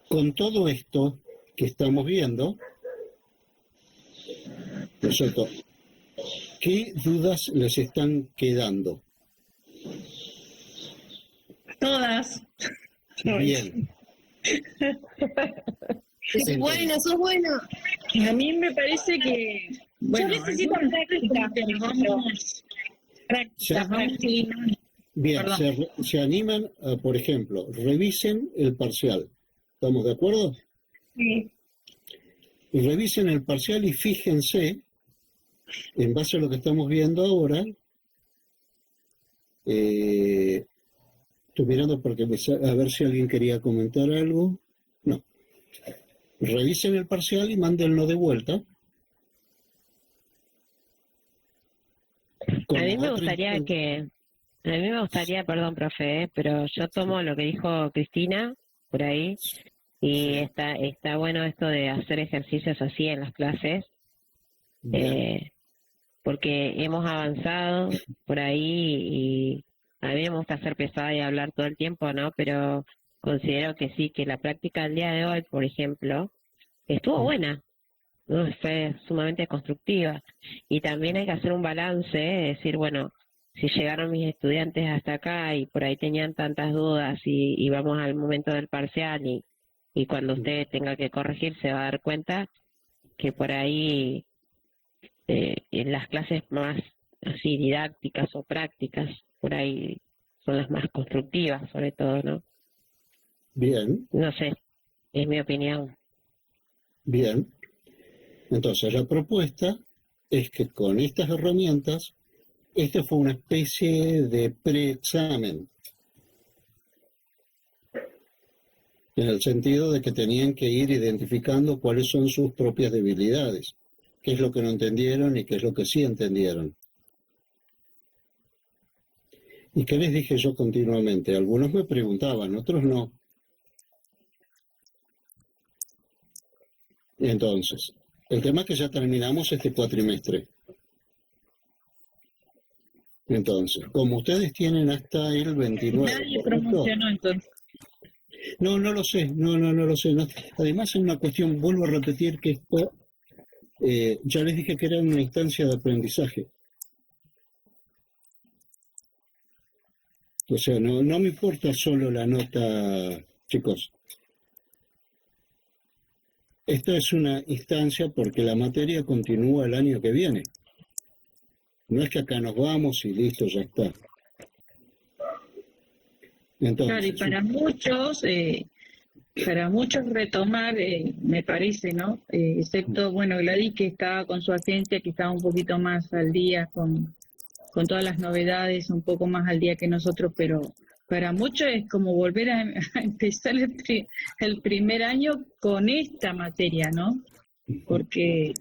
con todo esto que estamos viendo, ¿no es cierto? ¿Qué dudas les están quedando? Todas. Bien. Sos bueno, sos bueno. A mí me parece que, bueno, yo necesito práctica, pero vamos, práctica, Bien, se animan a, por ejemplo, revisen el parcial. ¿Estamos de acuerdo? Sí. Y revisen el parcial y fíjense, en base a lo que estamos viendo ahora, estoy mirando porque a ver si alguien quería comentar algo. No. Revisen el parcial y mándenlo de vuelta. A mí me gustaría, perdón, profe, pero yo tomo lo que dijo Cristina por ahí y está bueno esto de hacer ejercicios así en las clases, porque hemos avanzado por ahí y a mí me gusta ser pesada y hablar todo el tiempo, ¿no? Pero considero que sí, que la práctica del día de hoy, por ejemplo, estuvo buena, ¿no? Fue sumamente constructiva. Y también hay que hacer un balance, decir, bueno, si llegaron mis estudiantes hasta acá y por ahí tenían tantas dudas y vamos al momento del parcial y cuando usted tenga que corregir se va a dar cuenta que por ahí en las clases más así didácticas o prácticas, por ahí son las más constructivas sobre todo, ¿no? Bien, No sé, es mi opinión. bien. Entonces, la propuesta es que con estas herramientas, esta fue una especie de preexamen, en el sentido de que tenían que ir identificando cuáles son sus propias debilidades, qué es lo que no entendieron y qué es lo que sí entendieron. ¿Y qué les dije yo continuamente? Algunos me preguntaban, otros no. Entonces, el tema es que ya terminamos este cuatrimestre. Entonces, como ustedes tienen hasta el 29, Nadie ¿correcto? promocionó entonces. No lo sé, no lo sé. No. Además, es una cuestión, vuelvo a repetir que esto, ya les dije que era una instancia de aprendizaje. O sea, no me importa solo la nota, chicos. Esta es una instancia porque la materia continúa el año que viene. No es que acá nos vamos y listo, ya está. Claro, y Entonces, para muchos retomar, me parece, ¿no? Excepto, bueno, Gladys, que está con su agencia, que está un poquito más al día con todas las novedades, un poco más al día que nosotros, pero para muchos es como volver a empezar el primer año con esta materia, ¿no? Porque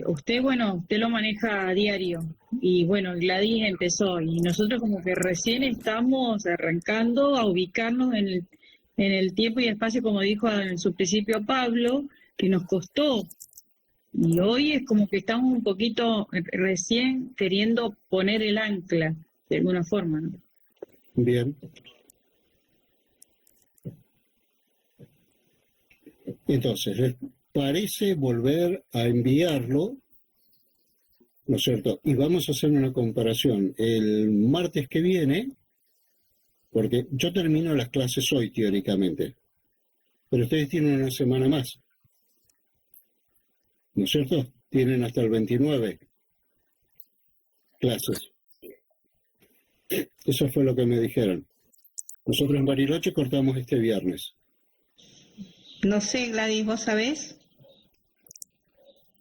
usted lo maneja a diario y bueno, Gladys empezó y nosotros como que recién estamos arrancando a ubicarnos en el tiempo y espacio, como dijo en su principio Pablo, que nos costó. Y hoy es como que estamos un poquito recién queriendo poner el ancla, de alguna forma, ¿no? bien. Entonces, les parece volver a enviarlo, ¿no es cierto? Y vamos a hacer una comparación el martes que viene, porque yo termino las clases hoy teóricamente, pero ustedes tienen una semana más, ¿no es cierto? Tienen hasta el 29 clases. Eso fue lo que me dijeron. Nosotros en Bariloche cortamos este viernes. No sé, Gladys, ¿vos sabés?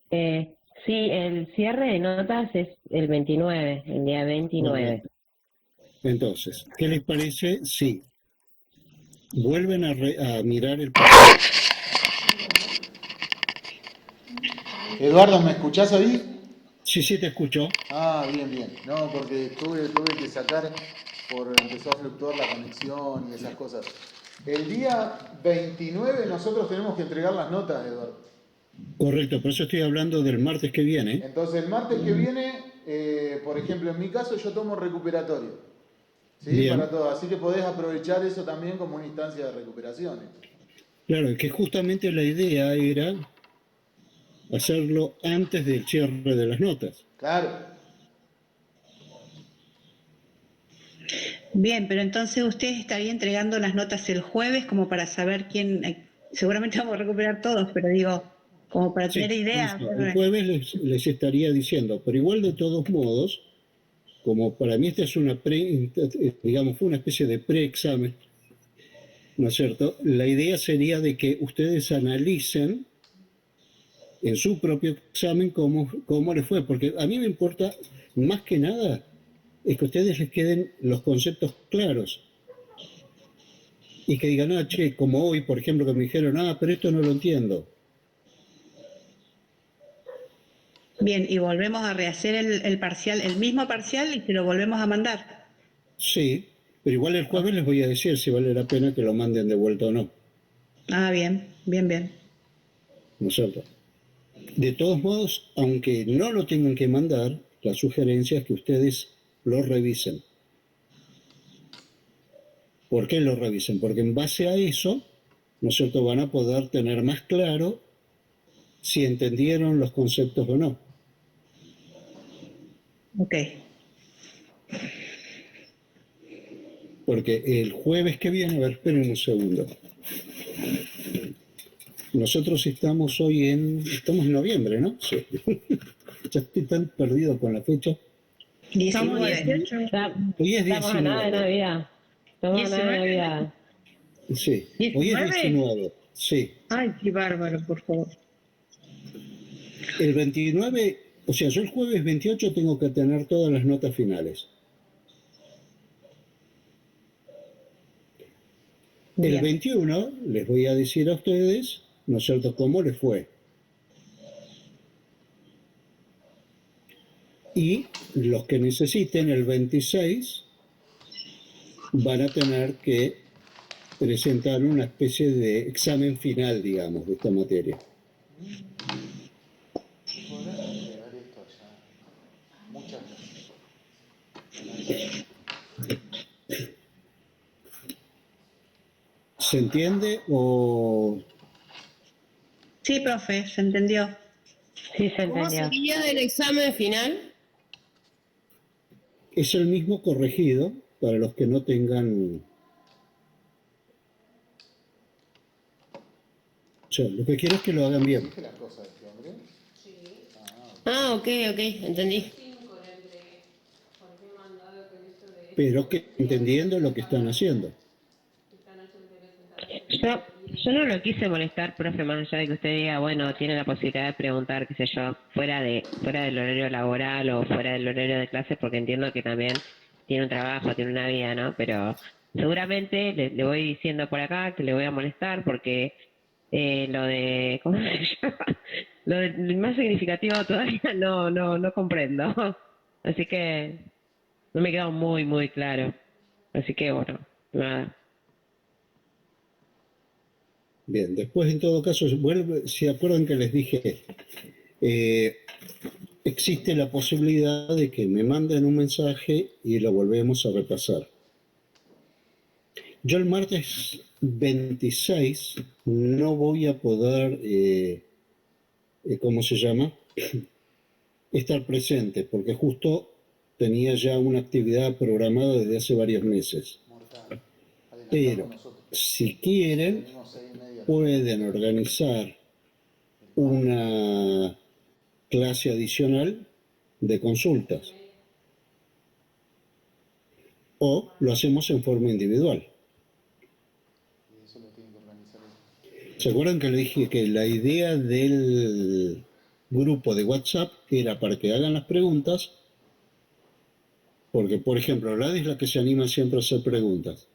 Sí, el cierre de notas es el 29, el día 29. Entonces, ¿qué les parece si vuelven a mirar el... Eduardo, ¿me escuchás ahí? Sí, te escucho. Ah, bien. No, porque tuve que sacar, empezó a fluctuar la conexión y esas cosas. El día 29 nosotros tenemos que entregar las notas, Eduardo. Correcto, por eso estoy hablando del martes que viene. Entonces el martes que viene, por ejemplo, en mi caso yo tomo recuperatorio. ¿Sí? Bien. Para todo. Así que podés aprovechar eso también como una instancia de recuperación. Claro, que justamente la idea era hacerlo antes del cierre de las notas. Claro. Bien, pero entonces usted estaría entregando las notas el jueves como para saber quién, seguramente vamos a recuperar todos, pero digo, como para tener idea. Listo. El jueves les estaría diciendo, pero igual de todos modos, como para mí esta es fue una especie de preexamen, ¿no es cierto? La idea sería de que ustedes analicen en su propio examen cómo les fue, porque a mí me importa más que nada es que a ustedes les queden los conceptos claros y que digan, como hoy, por ejemplo, que me dijeron, pero esto no lo entiendo. Bien, y volvemos a rehacer el parcial, el mismo parcial, y se lo volvemos a mandar. Sí, pero igual el jueves les voy a decir si vale la pena que lo manden de vuelta o no. Bien. ¿No es cierto? De todos modos, aunque no lo tengan que mandar, la sugerencia es que ustedes lo revisen. ¿Por qué lo revisen? Porque en base a eso, ¿no es cierto?, van a poder tener más claro si entendieron los conceptos o no. Ok. Porque el jueves que viene, a ver, esperen un segundo. Nosotros estamos en noviembre, ¿no? Sí. Ya estoy tan perdido con la fecha. Estamos 19. 18. Hoy es Estamos a nada de 19. Navidad. Estamos a nada de 19. Navidad. Sí, hoy es 19. 19. Sí. Ay, qué bárbaro, por favor. El 29, o sea, yo el jueves 28 tengo que tener todas las notas finales. El Bien. 21 les voy a decir a ustedes, ¿no es cierto?, cómo les fue. Y los que necesiten el 26 van a tener que presentar una especie de examen final, digamos, de esta materia. ¿Podrás agregar esto allá? Muchas gracias. ¿Se entiende o...? Sí, profe, se entendió. Sí, se ¿Cómo entendió. sería el examen final? Es el mismo corregido para los que no tengan... O sea, lo que quiero es que lo hagan bien, ¿Dije las cosas de este hombre? Ah, ok, entendí. pero que entendiendo lo que están haciendo. Yo no lo quise molestar, profe, más allá de que usted diga, bueno, tiene la posibilidad de preguntar, qué sé yo, fuera del horario laboral o fuera del horario de clases, porque entiendo que también tiene un trabajo, tiene una vida, ¿no? Pero seguramente le voy diciendo por acá que le voy a molestar porque lo de, ¿cómo se llama? Lo del más significativo todavía no comprendo. Así que no me quedó muy claro. Así que bueno, nada. Bien, después en todo caso, se acuerdan que les dije, existe la posibilidad de que me manden un mensaje y lo volvemos a repasar. Yo el martes 26 no voy a poder, ¿cómo se llama? Estar presente, porque justo tenía ya una actividad programada desde hace varios meses. Mortal. Adelantamos Pero nosotros. si quieren, Venimos 6:30. pueden organizar una clase adicional de consultas. O lo hacemos en forma individual. Y eso lo tienen que organizar ellos. ¿Se acuerdan que le dije que la idea del grupo de WhatsApp era para que hagan las preguntas? Porque, por ejemplo, Gladys es la que se anima siempre a hacer preguntas.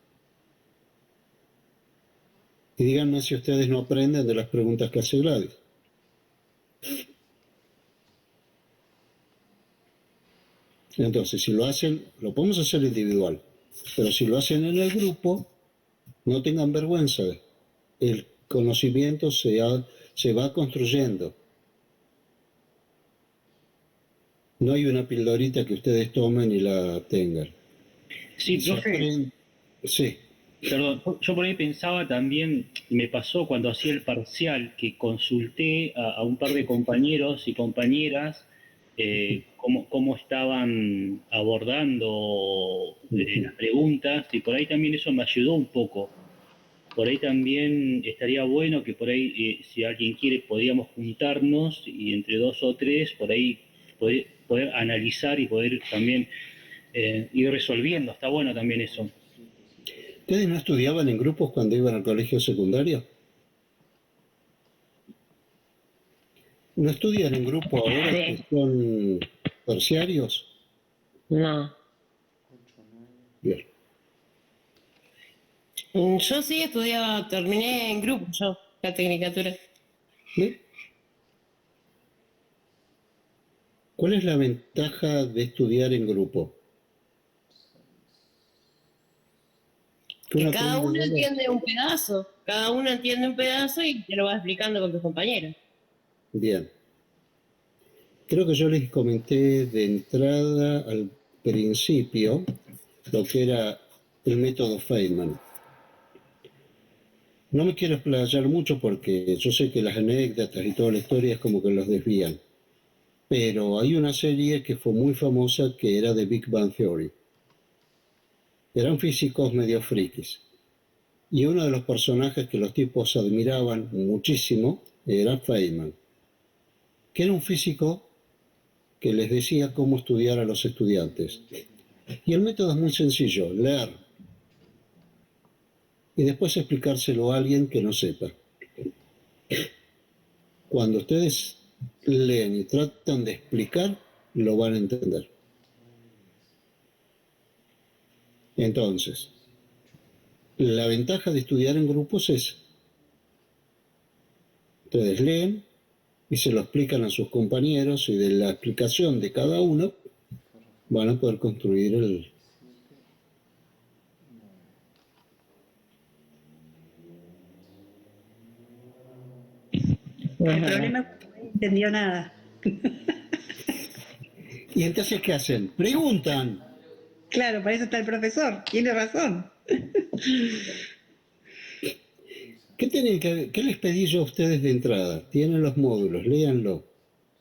Y díganme si ustedes no aprenden de las preguntas que hace Gladys. Entonces, si lo hacen, lo podemos hacer individual. Pero si lo hacen en el grupo, no tengan vergüenza. El conocimiento se va construyendo. No hay una pildorita que ustedes tomen y la tengan. Sí, profe, Sí. perdón, yo por ahí pensaba también, y me pasó cuando hacía el parcial, que consulté a un par de compañeros y compañeras cómo estaban abordando las preguntas, y por ahí también eso me ayudó un poco. Por ahí también estaría bueno que por ahí, si alguien quiere, podríamos juntarnos y entre 2 o 3, por ahí poder analizar y poder también ir resolviendo. Está bueno también eso. ¿Ustedes no estudiaban en grupos cuando iban al colegio secundario? ¿No estudian en grupo ahora Sí. que son terciarios? No. Bien. Yo sí estudiaba, terminé en grupo yo, la tecnicatura. ¿Bien? ¿Cuál es la ventaja de estudiar en grupo? Que cada uno entiende un pedazo y te lo vas explicando con tus compañeros. Bien. Creo que yo les comenté de entrada al principio lo que era el método Feynman. No me quiero explayar mucho porque yo sé que las anécdotas y toda la historia es como que los desvían. Pero hay una serie que fue muy famosa que era de Big Bang Theory. Eran físicos medio frikis. Y uno de los personajes que los tipos admiraban muchísimo era Feynman, que era un físico que les decía cómo estudiar a los estudiantes. Y el método es muy sencillo, leer. Y después explicárselo a alguien que no sepa. Cuando ustedes leen y tratan de explicar, lo van a entender. Entonces, la ventaja de estudiar en grupos es, ustedes leen y se lo explican a sus compañeros y de la explicación de cada uno van a poder construir el... El problema es que no entendió nada. ¿Y entonces qué hacen? Preguntan. Claro, para eso está el profesor. Tiene razón. ¿Qué les pedí yo a ustedes de entrada? Tienen los módulos, léanlo.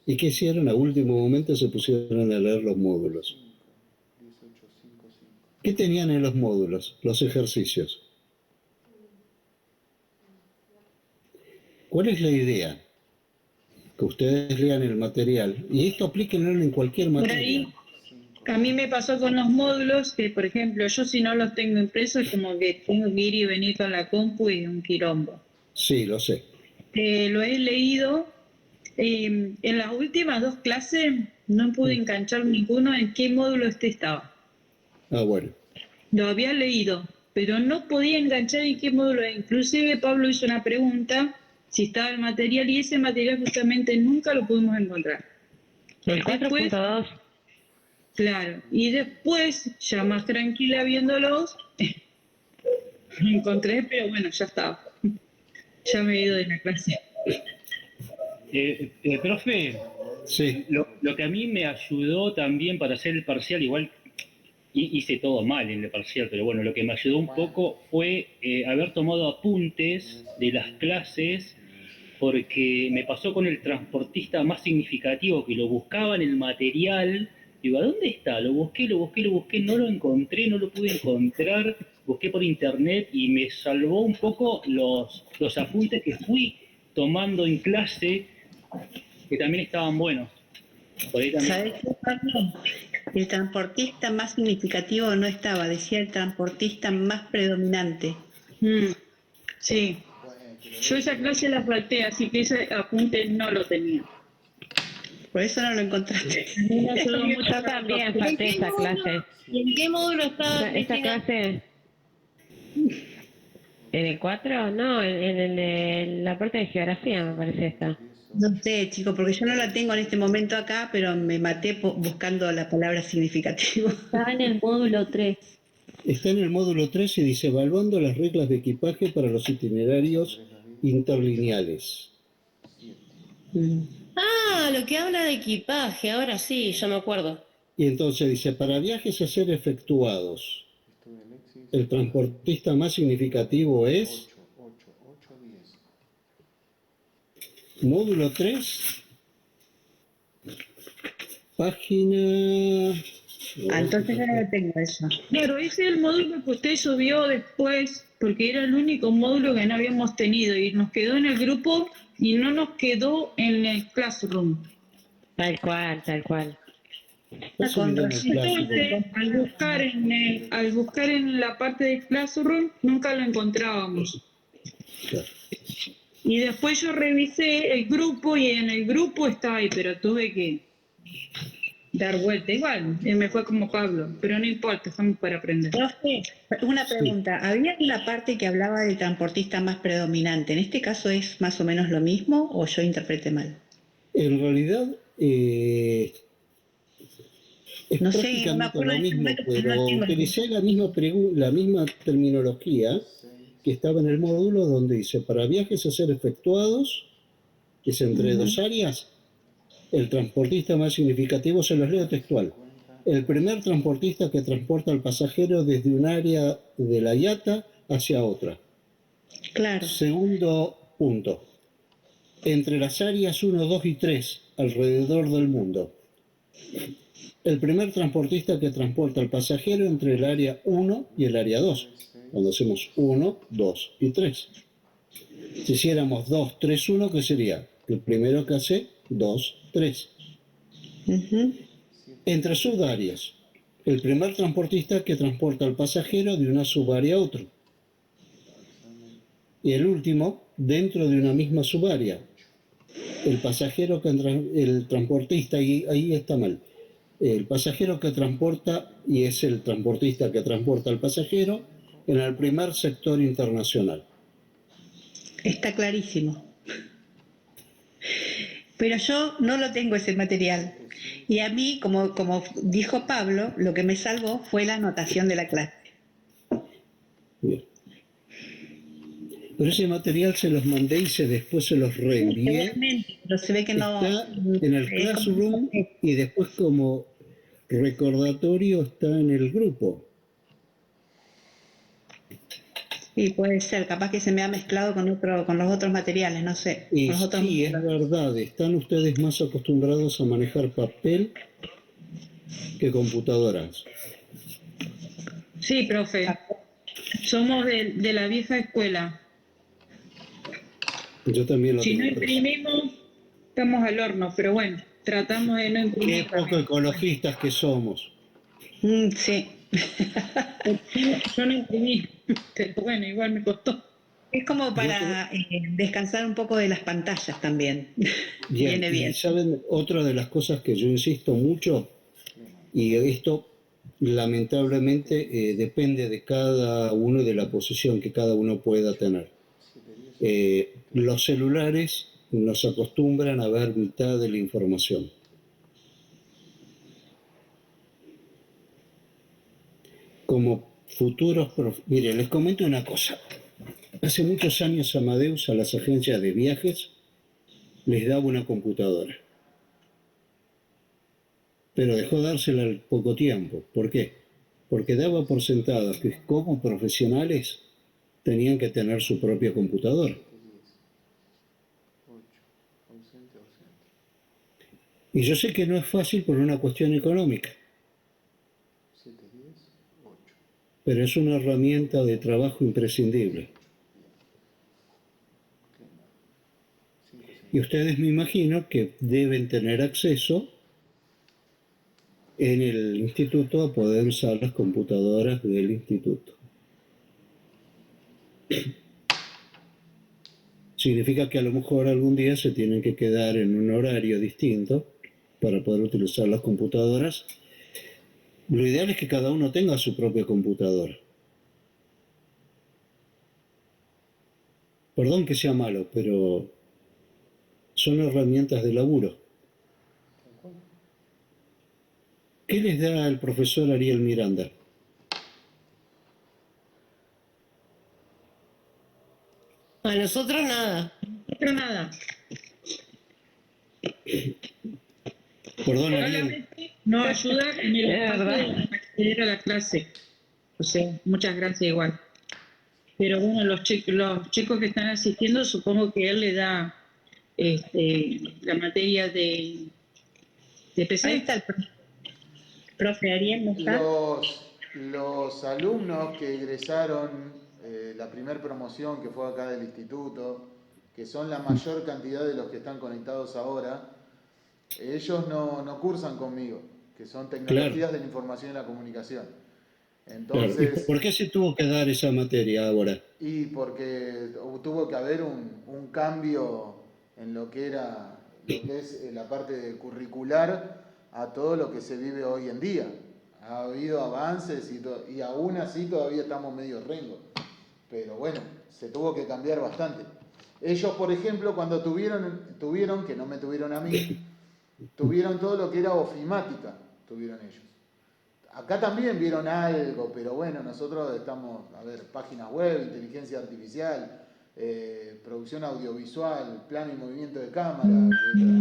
¿Y qué hicieron? A último momento se pusieron a leer los módulos. ¿Qué tenían en los módulos? Los ejercicios. ¿Cuál es la idea? Que ustedes lean el material. Y esto aplíquenlo en cualquier Por materia. ahí, a mí me pasó con los módulos que, por ejemplo, yo si no los tengo impresos, es como que tengo que ir y venir con la compu y un quilombo. Sí, lo sé. Lo he leído. En las últimas 2 clases no pude enganchar ninguno en qué módulo estaba. Ah, bueno. Lo había leído, pero no podía enganchar en qué módulo. Inclusive Pablo hizo una pregunta si estaba el material y ese material justamente nunca lo pudimos encontrar. El 4.2. Claro, y después, ya más tranquila viéndolos, lo encontré, pero bueno, ya estaba. Ya me he ido de la clase. Profe, Sí. lo que a mí me ayudó también para hacer el parcial, igual hice todo mal en el parcial, pero bueno, lo que me ayudó un poco fue haber tomado apuntes de las clases, porque me pasó con el transportista más significativo, que lo buscaba en el material. Digo, ¿a dónde está? Lo busqué, no lo encontré, no lo pude encontrar, busqué por internet y me salvó un poco los apuntes que fui tomando en clase, que también estaban buenos. Por ahí también. ¿Sabés qué, Pablo? El transportista más significativo no estaba, decía el transportista más predominante. Sí, yo esa clase la falté, así que ese apunte no lo tenía. Por eso no lo encontraste. Yo también falté esa clase. ¿Y en qué módulo estaba? Esa clase... ¿En el 4? No, en el de la parte de geografía me parece esta. No sé, chicos, porque yo no la tengo en este momento acá, pero me maté buscando la palabra significativo. Estaba en el módulo 3. Está en el módulo 3 y dice, evaluando las reglas de equipaje para los itinerarios interlineales. Ah, lo que habla de equipaje, ahora sí, yo me acuerdo. Y entonces dice, para viajes a ser efectuados, el transportista más significativo es módulo 3, página... Entonces ya no lo tengo eso. Claro, ese es el módulo que usted subió después, porque era el único módulo que no habíamos tenido y nos quedó en el grupo y no nos quedó en el classroom. Tal cual, tal cual. Eso viene en el Entonces, clásico. al buscar en la parte de classroom, nunca lo encontrábamos. Claro. Y después yo revisé el grupo y en el grupo estaba ahí, pero tuve que dar vuelta. Igual, me fue como Pablo, pero no importa, estamos para aprender. Profe, una pregunta. Había una parte que hablaba del transportista más predominante. ¿En este caso es más o menos lo mismo o yo interpreté mal? En realidad es No sé, prácticamente me acuerdo lo de mismo, primero, pero pero no tengo- utilicé la misma terminología que estaba en el módulo donde dice, para viajes a ser efectuados, que es entre dos áreas, el transportista más significativo, se los leo textual. El primer transportista que transporta al pasajero desde un área de la IATA hacia otra. Claro. Segundo punto. Entre las áreas 1, 2 y 3 alrededor del mundo. el primer transportista que transporta al pasajero entre el área 1 y el área 2. Cuando hacemos 1, 2 y 3. Si hiciéramos 2, 3, 1, ¿qué sería? El primero que hace 2, 3. Entre subáreas, el primer transportista que transporta al pasajero de una subárea a otro. Y el último, dentro de una misma subárea. El pasajero que el transportista, y ahí está mal. El pasajero que transporta, y es el transportista que transporta al pasajero, en el primer sector internacional. Está clarísimo. Pero yo no lo tengo ese material. Y a mí, como dijo Pablo, lo que me salvó fue la anotación de la clase. Bien. Pero ese material se los mandé y después se los reenvié. Seguramente, pero se ve que no... Está en el Classroom y después como recordatorio está en el grupo. Sí, puede ser, capaz que se me ha mezclado con los otros materiales, no sé. Y con los otros sí, es verdad, están ustedes más acostumbrados a manejar papel que computadoras. Sí, profe. Somos de la vieja escuela. Yo también lo Si no tengo presente. imprimimos, estamos al horno, pero bueno, tratamos de no imprimir. Qué poco ecologistas que somos. Sí. Yo no imprimí, pero bueno, igual me costó. Es como para descansar un poco de las pantallas también. Bien, Viene bien. y saben, otra de las cosas que yo insisto mucho, y esto lamentablemente depende de cada uno y de la posición que cada uno pueda tener. Los celulares nos acostumbran a ver mitad de la información. Como futuros... Mire, les comento una cosa. Hace muchos años Amadeus a las agencias de viajes les daba una computadora. Pero dejó dársela al poco tiempo. ¿Por qué? Porque daba por sentado que como profesionales tenían que tener su propia computadora. Y yo sé que no es fácil por una cuestión económica. Pero es una herramienta de trabajo imprescindible. Y ustedes me imagino que deben tener acceso en el instituto a poder usar las computadoras del instituto. Significa que a lo mejor algún día se tienen que quedar en un horario distinto para poder utilizar las computadoras. Lo ideal es que cada uno tenga su propia computadora. Perdón que sea malo, pero son herramientas de laburo. ¿Qué les da el profesor Ariel Miranda? A nosotros nada. Pero nada. Perdón, Ariel. Solamente nos ayuda en el espacio de acceder a la clase. O sea, muchas gracias igual. Pero bueno, los chicos que están asistiendo, supongo que él le da la materia de PC. Ahí está el profe Ariel, ¿no está? Los alumnos que egresaron la primera promoción que fue acá del instituto, que son la mayor cantidad de los que están conectados ahora, ellos no cursan conmigo, que son tecnologías de la información y la comunicación. Entonces, claro. ¿Y por qué se tuvo que dar esa materia ahora? Y porque tuvo que haber un cambio en lo que es la parte curricular a todo lo que se vive hoy en día. Ha habido avances y aún así todavía estamos medio rengo. Pero bueno, se tuvo que cambiar bastante. Ellos, por ejemplo, cuando tuvieron, que no me tuvieron a mí, tuvieron todo lo que era ofimática, tuvieron ellos. Acá también vieron algo, pero bueno, nosotros estamos, páginas web, inteligencia artificial, producción audiovisual, plano y movimiento de cámara,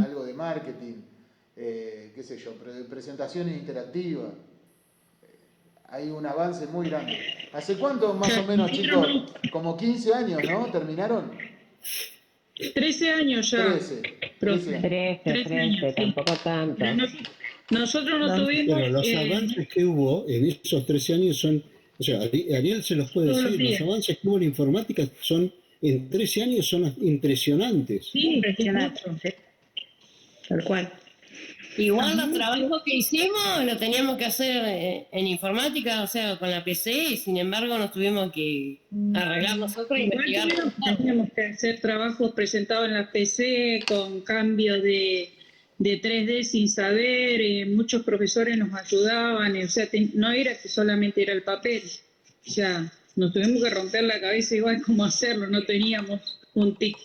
algo de marketing, qué sé yo, presentaciones interactivas. Hay un avance muy grande. ¿Hace cuánto más o menos, chicos? Como 15 años, ¿no? ¿Terminaron? 13 años ya. 13 años. 13, tampoco tanto. Nosotros no tuvimos Pero los avances que hubo en esos 13 años son, o sea, Ariel se los puede todos los decir, los días. avances que hubo en informática son, en 13 años son impresionantes. Sí, Impresionante, sí, tal cual. Igual los trabajos que hicimos lo teníamos que hacer en informática, o sea, con la PC, y sin embargo nos tuvimos que arreglar nosotros e igual investigar. teníamos que hacer trabajos presentados en la PC con cambio de 3D sin saber, muchos profesores nos ayudaban, o sea, no era que solamente era el papel, o sea, nos tuvimos que romper la cabeza igual cómo hacerlo, no teníamos un TIC.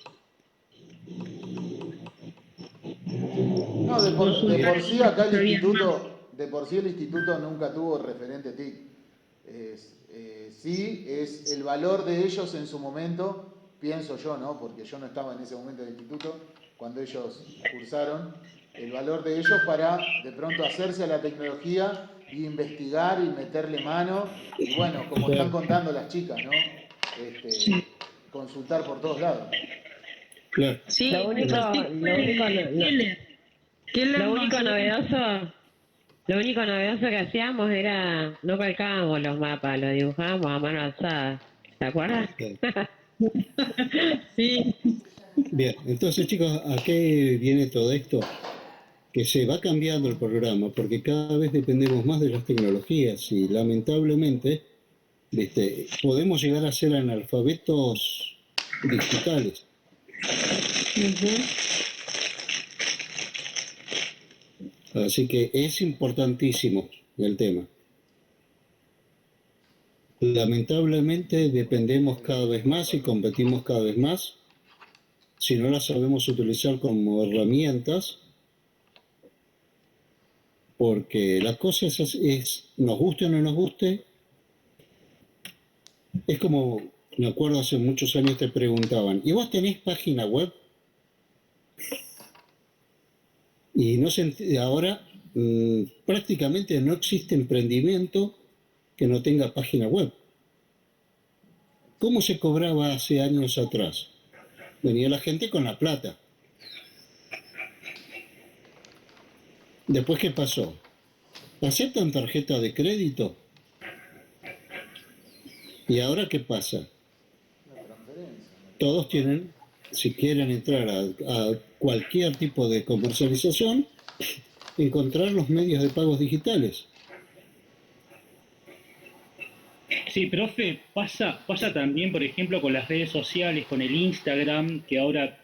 No, de por sí acá el Sabían más. instituto, de por sí el instituto nunca tuvo referente TIC. Sí, es el valor de ellos en su momento, pienso yo, ¿no? Porque yo no estaba en ese momento del instituto, cuando ellos cursaron, el valor de ellos para de pronto hacerse a la tecnología y investigar y meterle mano, y bueno, como están contando las chicas, ¿no? Consultar por todos lados. Claro. Sí, Lo único, lo único novedoso que hacíamos era, no calcábamos los mapas, los dibujábamos a mano alzada. ¿Te acuerdas? Sí. Bien, entonces chicos, ¿a qué viene todo esto? Que se va cambiando el programa porque cada vez dependemos más de las tecnologías y lamentablemente podemos llegar a ser analfabetos digitales. Así que es importantísimo el tema. Lamentablemente dependemos cada vez más y competimos cada vez más. Si no las sabemos utilizar como herramientas, porque la cosa es nos guste o no nos guste, es como, me acuerdo hace muchos años te preguntaban, ¿y vos tenés página web? Y no ahora prácticamente no existe emprendimiento que no tenga página web. ¿Cómo se cobraba hace años atrás? Venía la gente con la plata. Después, ¿qué pasó? ¿Aceptan tarjeta de crédito? ¿Y ahora qué pasa? Todos tienen, si quieren entrar a cualquier tipo de comercialización, encontrar los medios de pagos digitales. Sí, profe, pasa también, por ejemplo, con las redes sociales, con el Instagram, que ahora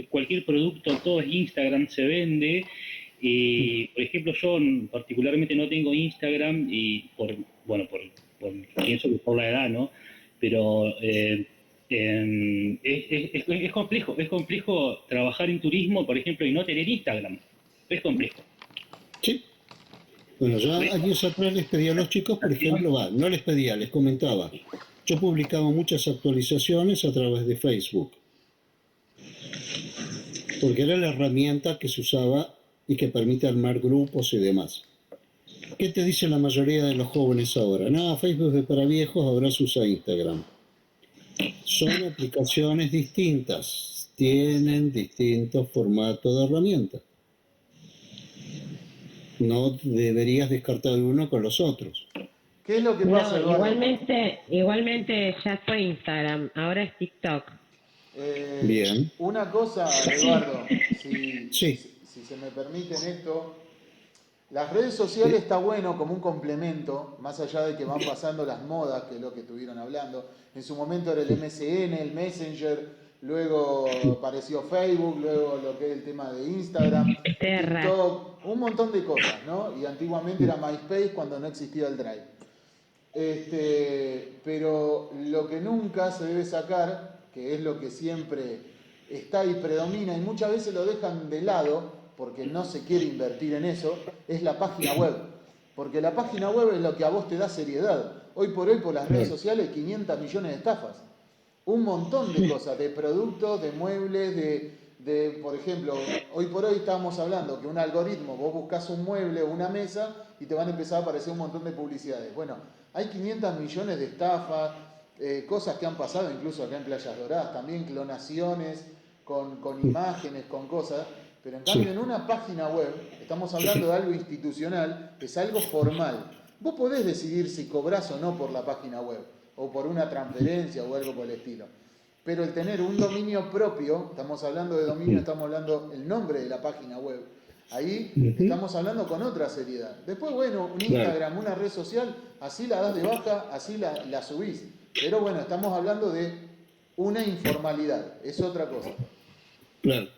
cualquier producto, todo es Instagram, se vende. Por ejemplo, yo particularmente no tengo Instagram y pienso que por la edad, ¿no? Pero es complejo trabajar en turismo, por ejemplo, y no tener Instagram. Es complejo. Sí. Bueno, yo años atrás les pedía a los chicos, por ejemplo, no les pedía, les comentaba. Yo publicaba muchas actualizaciones a través de Facebook, porque era la herramienta que se usaba y que permite armar grupos y demás. ¿Qué te dice la mayoría de los jóvenes ahora? No, Facebook es para viejos, ahora se usa Instagram. Son aplicaciones distintas, tienen distintos formatos de herramientas. No deberías descartar uno con los otros. ¿Qué es lo que pasa, No, Eduardo? igualmente ya fue Instagram, ahora es TikTok. Bien. Una cosa, Eduardo, si se me permiten esto, las redes sociales está bueno como un complemento, más allá de que van pasando las modas, que es lo que estuvieron hablando. En su momento era el MSN, el Messenger, luego apareció Facebook, luego lo que es el tema de Instagram, TikTok, un montón de cosas, ¿no? Y antiguamente era MySpace cuando no existía el Drive. Pero lo que nunca se debe sacar, que es lo que siempre está y predomina, y muchas veces lo dejan de lado, porque no se quiere invertir en eso, es la página web. Porque la página web es lo que a vos te da seriedad. Hoy por las redes sociales, 500 millones de estafas. Un montón de cosas, de productos, de muebles, por ejemplo, hoy por hoy estábamos hablando que un algoritmo, vos buscas un mueble o una mesa y te van a empezar a aparecer un montón de publicidades. Bueno, hay 500 millones de estafas, cosas que han pasado incluso acá en Playas Doradas, también clonaciones con imágenes, con cosas. Pero en cambio, en una página web, estamos hablando de algo institucional, es algo formal. Vos podés decidir si cobrás o no por la página web, o por una transferencia o algo por el estilo. Pero el tener un dominio propio, estamos hablando de dominio, estamos hablando el nombre de la página web, ahí estamos hablando con otra seriedad. Después, bueno, un Instagram, una red social, así la das de baja, así la subís. Pero bueno, estamos hablando de una informalidad, es otra cosa. Claro.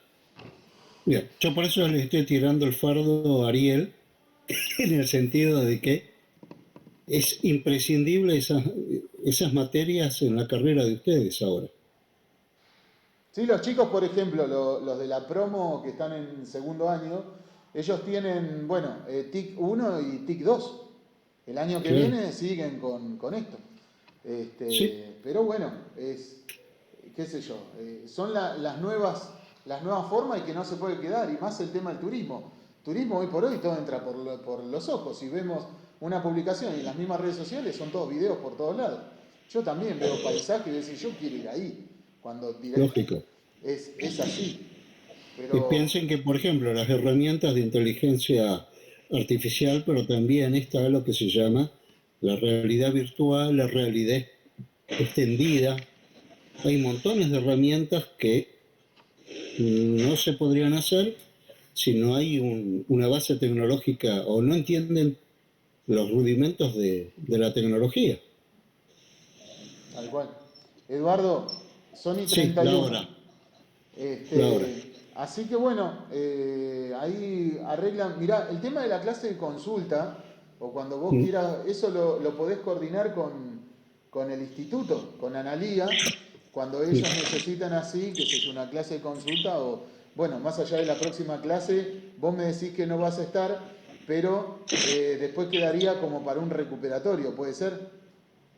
Bien, yo por eso le estoy tirando el fardo a Ariel, en el sentido de que es imprescindible esas materias en la carrera de ustedes ahora. Sí, los chicos, por ejemplo, los de la promo que están en segundo año, ellos tienen, bueno, TIC 1 y TIC 2. El año que viene siguen con esto. Sí. Pero bueno, qué sé yo, son las nuevas formas y que no se puede quedar, y más el tema del turismo. Turismo hoy por hoy todo entra por los ojos. Si vemos una publicación y en las mismas redes sociales son todos videos por todos lados. Yo también veo paisajes y decir, yo quiero ir ahí. Lógico. Es así. Y piensen que, por ejemplo, las herramientas de inteligencia artificial, pero también está lo que se llama la realidad virtual, la realidad extendida. Hay montones de herramientas que no se podrían hacer si no hay una base tecnológica o no entienden los rudimentos de la tecnología. Tal cual. Eduardo, son y 31. Sí, la hora. La hora. Así que bueno, ahí arreglan. Mirá, el tema de la clase de consulta, o cuando vos quieras, eso lo podés coordinar con el instituto, con Analía, cuando ellos necesitan así, que es una clase de consulta, o bueno, más allá de la próxima clase, vos me decís que no vas a estar, pero después quedaría como para un recuperatorio, ¿puede ser?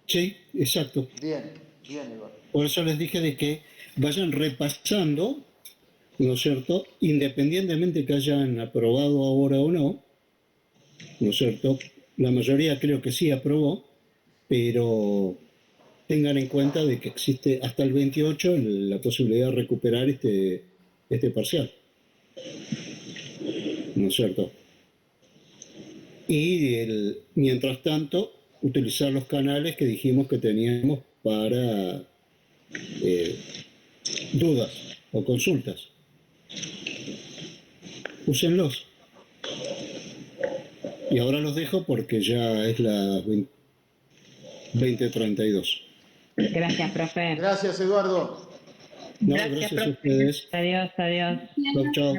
Sí, exacto. Bien, Eduardo. Por eso les dije de que vayan repasando, ¿no es cierto? Independientemente que hayan aprobado ahora o no, ¿no es cierto? La mayoría creo que sí aprobó, pero tengan en cuenta de que existe hasta el 28 la posibilidad de recuperar este parcial, ¿no es cierto? Y mientras tanto, utilizar los canales que dijimos que teníamos para dudas o consultas. Úsenlos. Y ahora los dejo porque ya es la 20:32. Gracias, profe. Gracias, Eduardo. No, gracias a ustedes. Adiós. Chau, chau.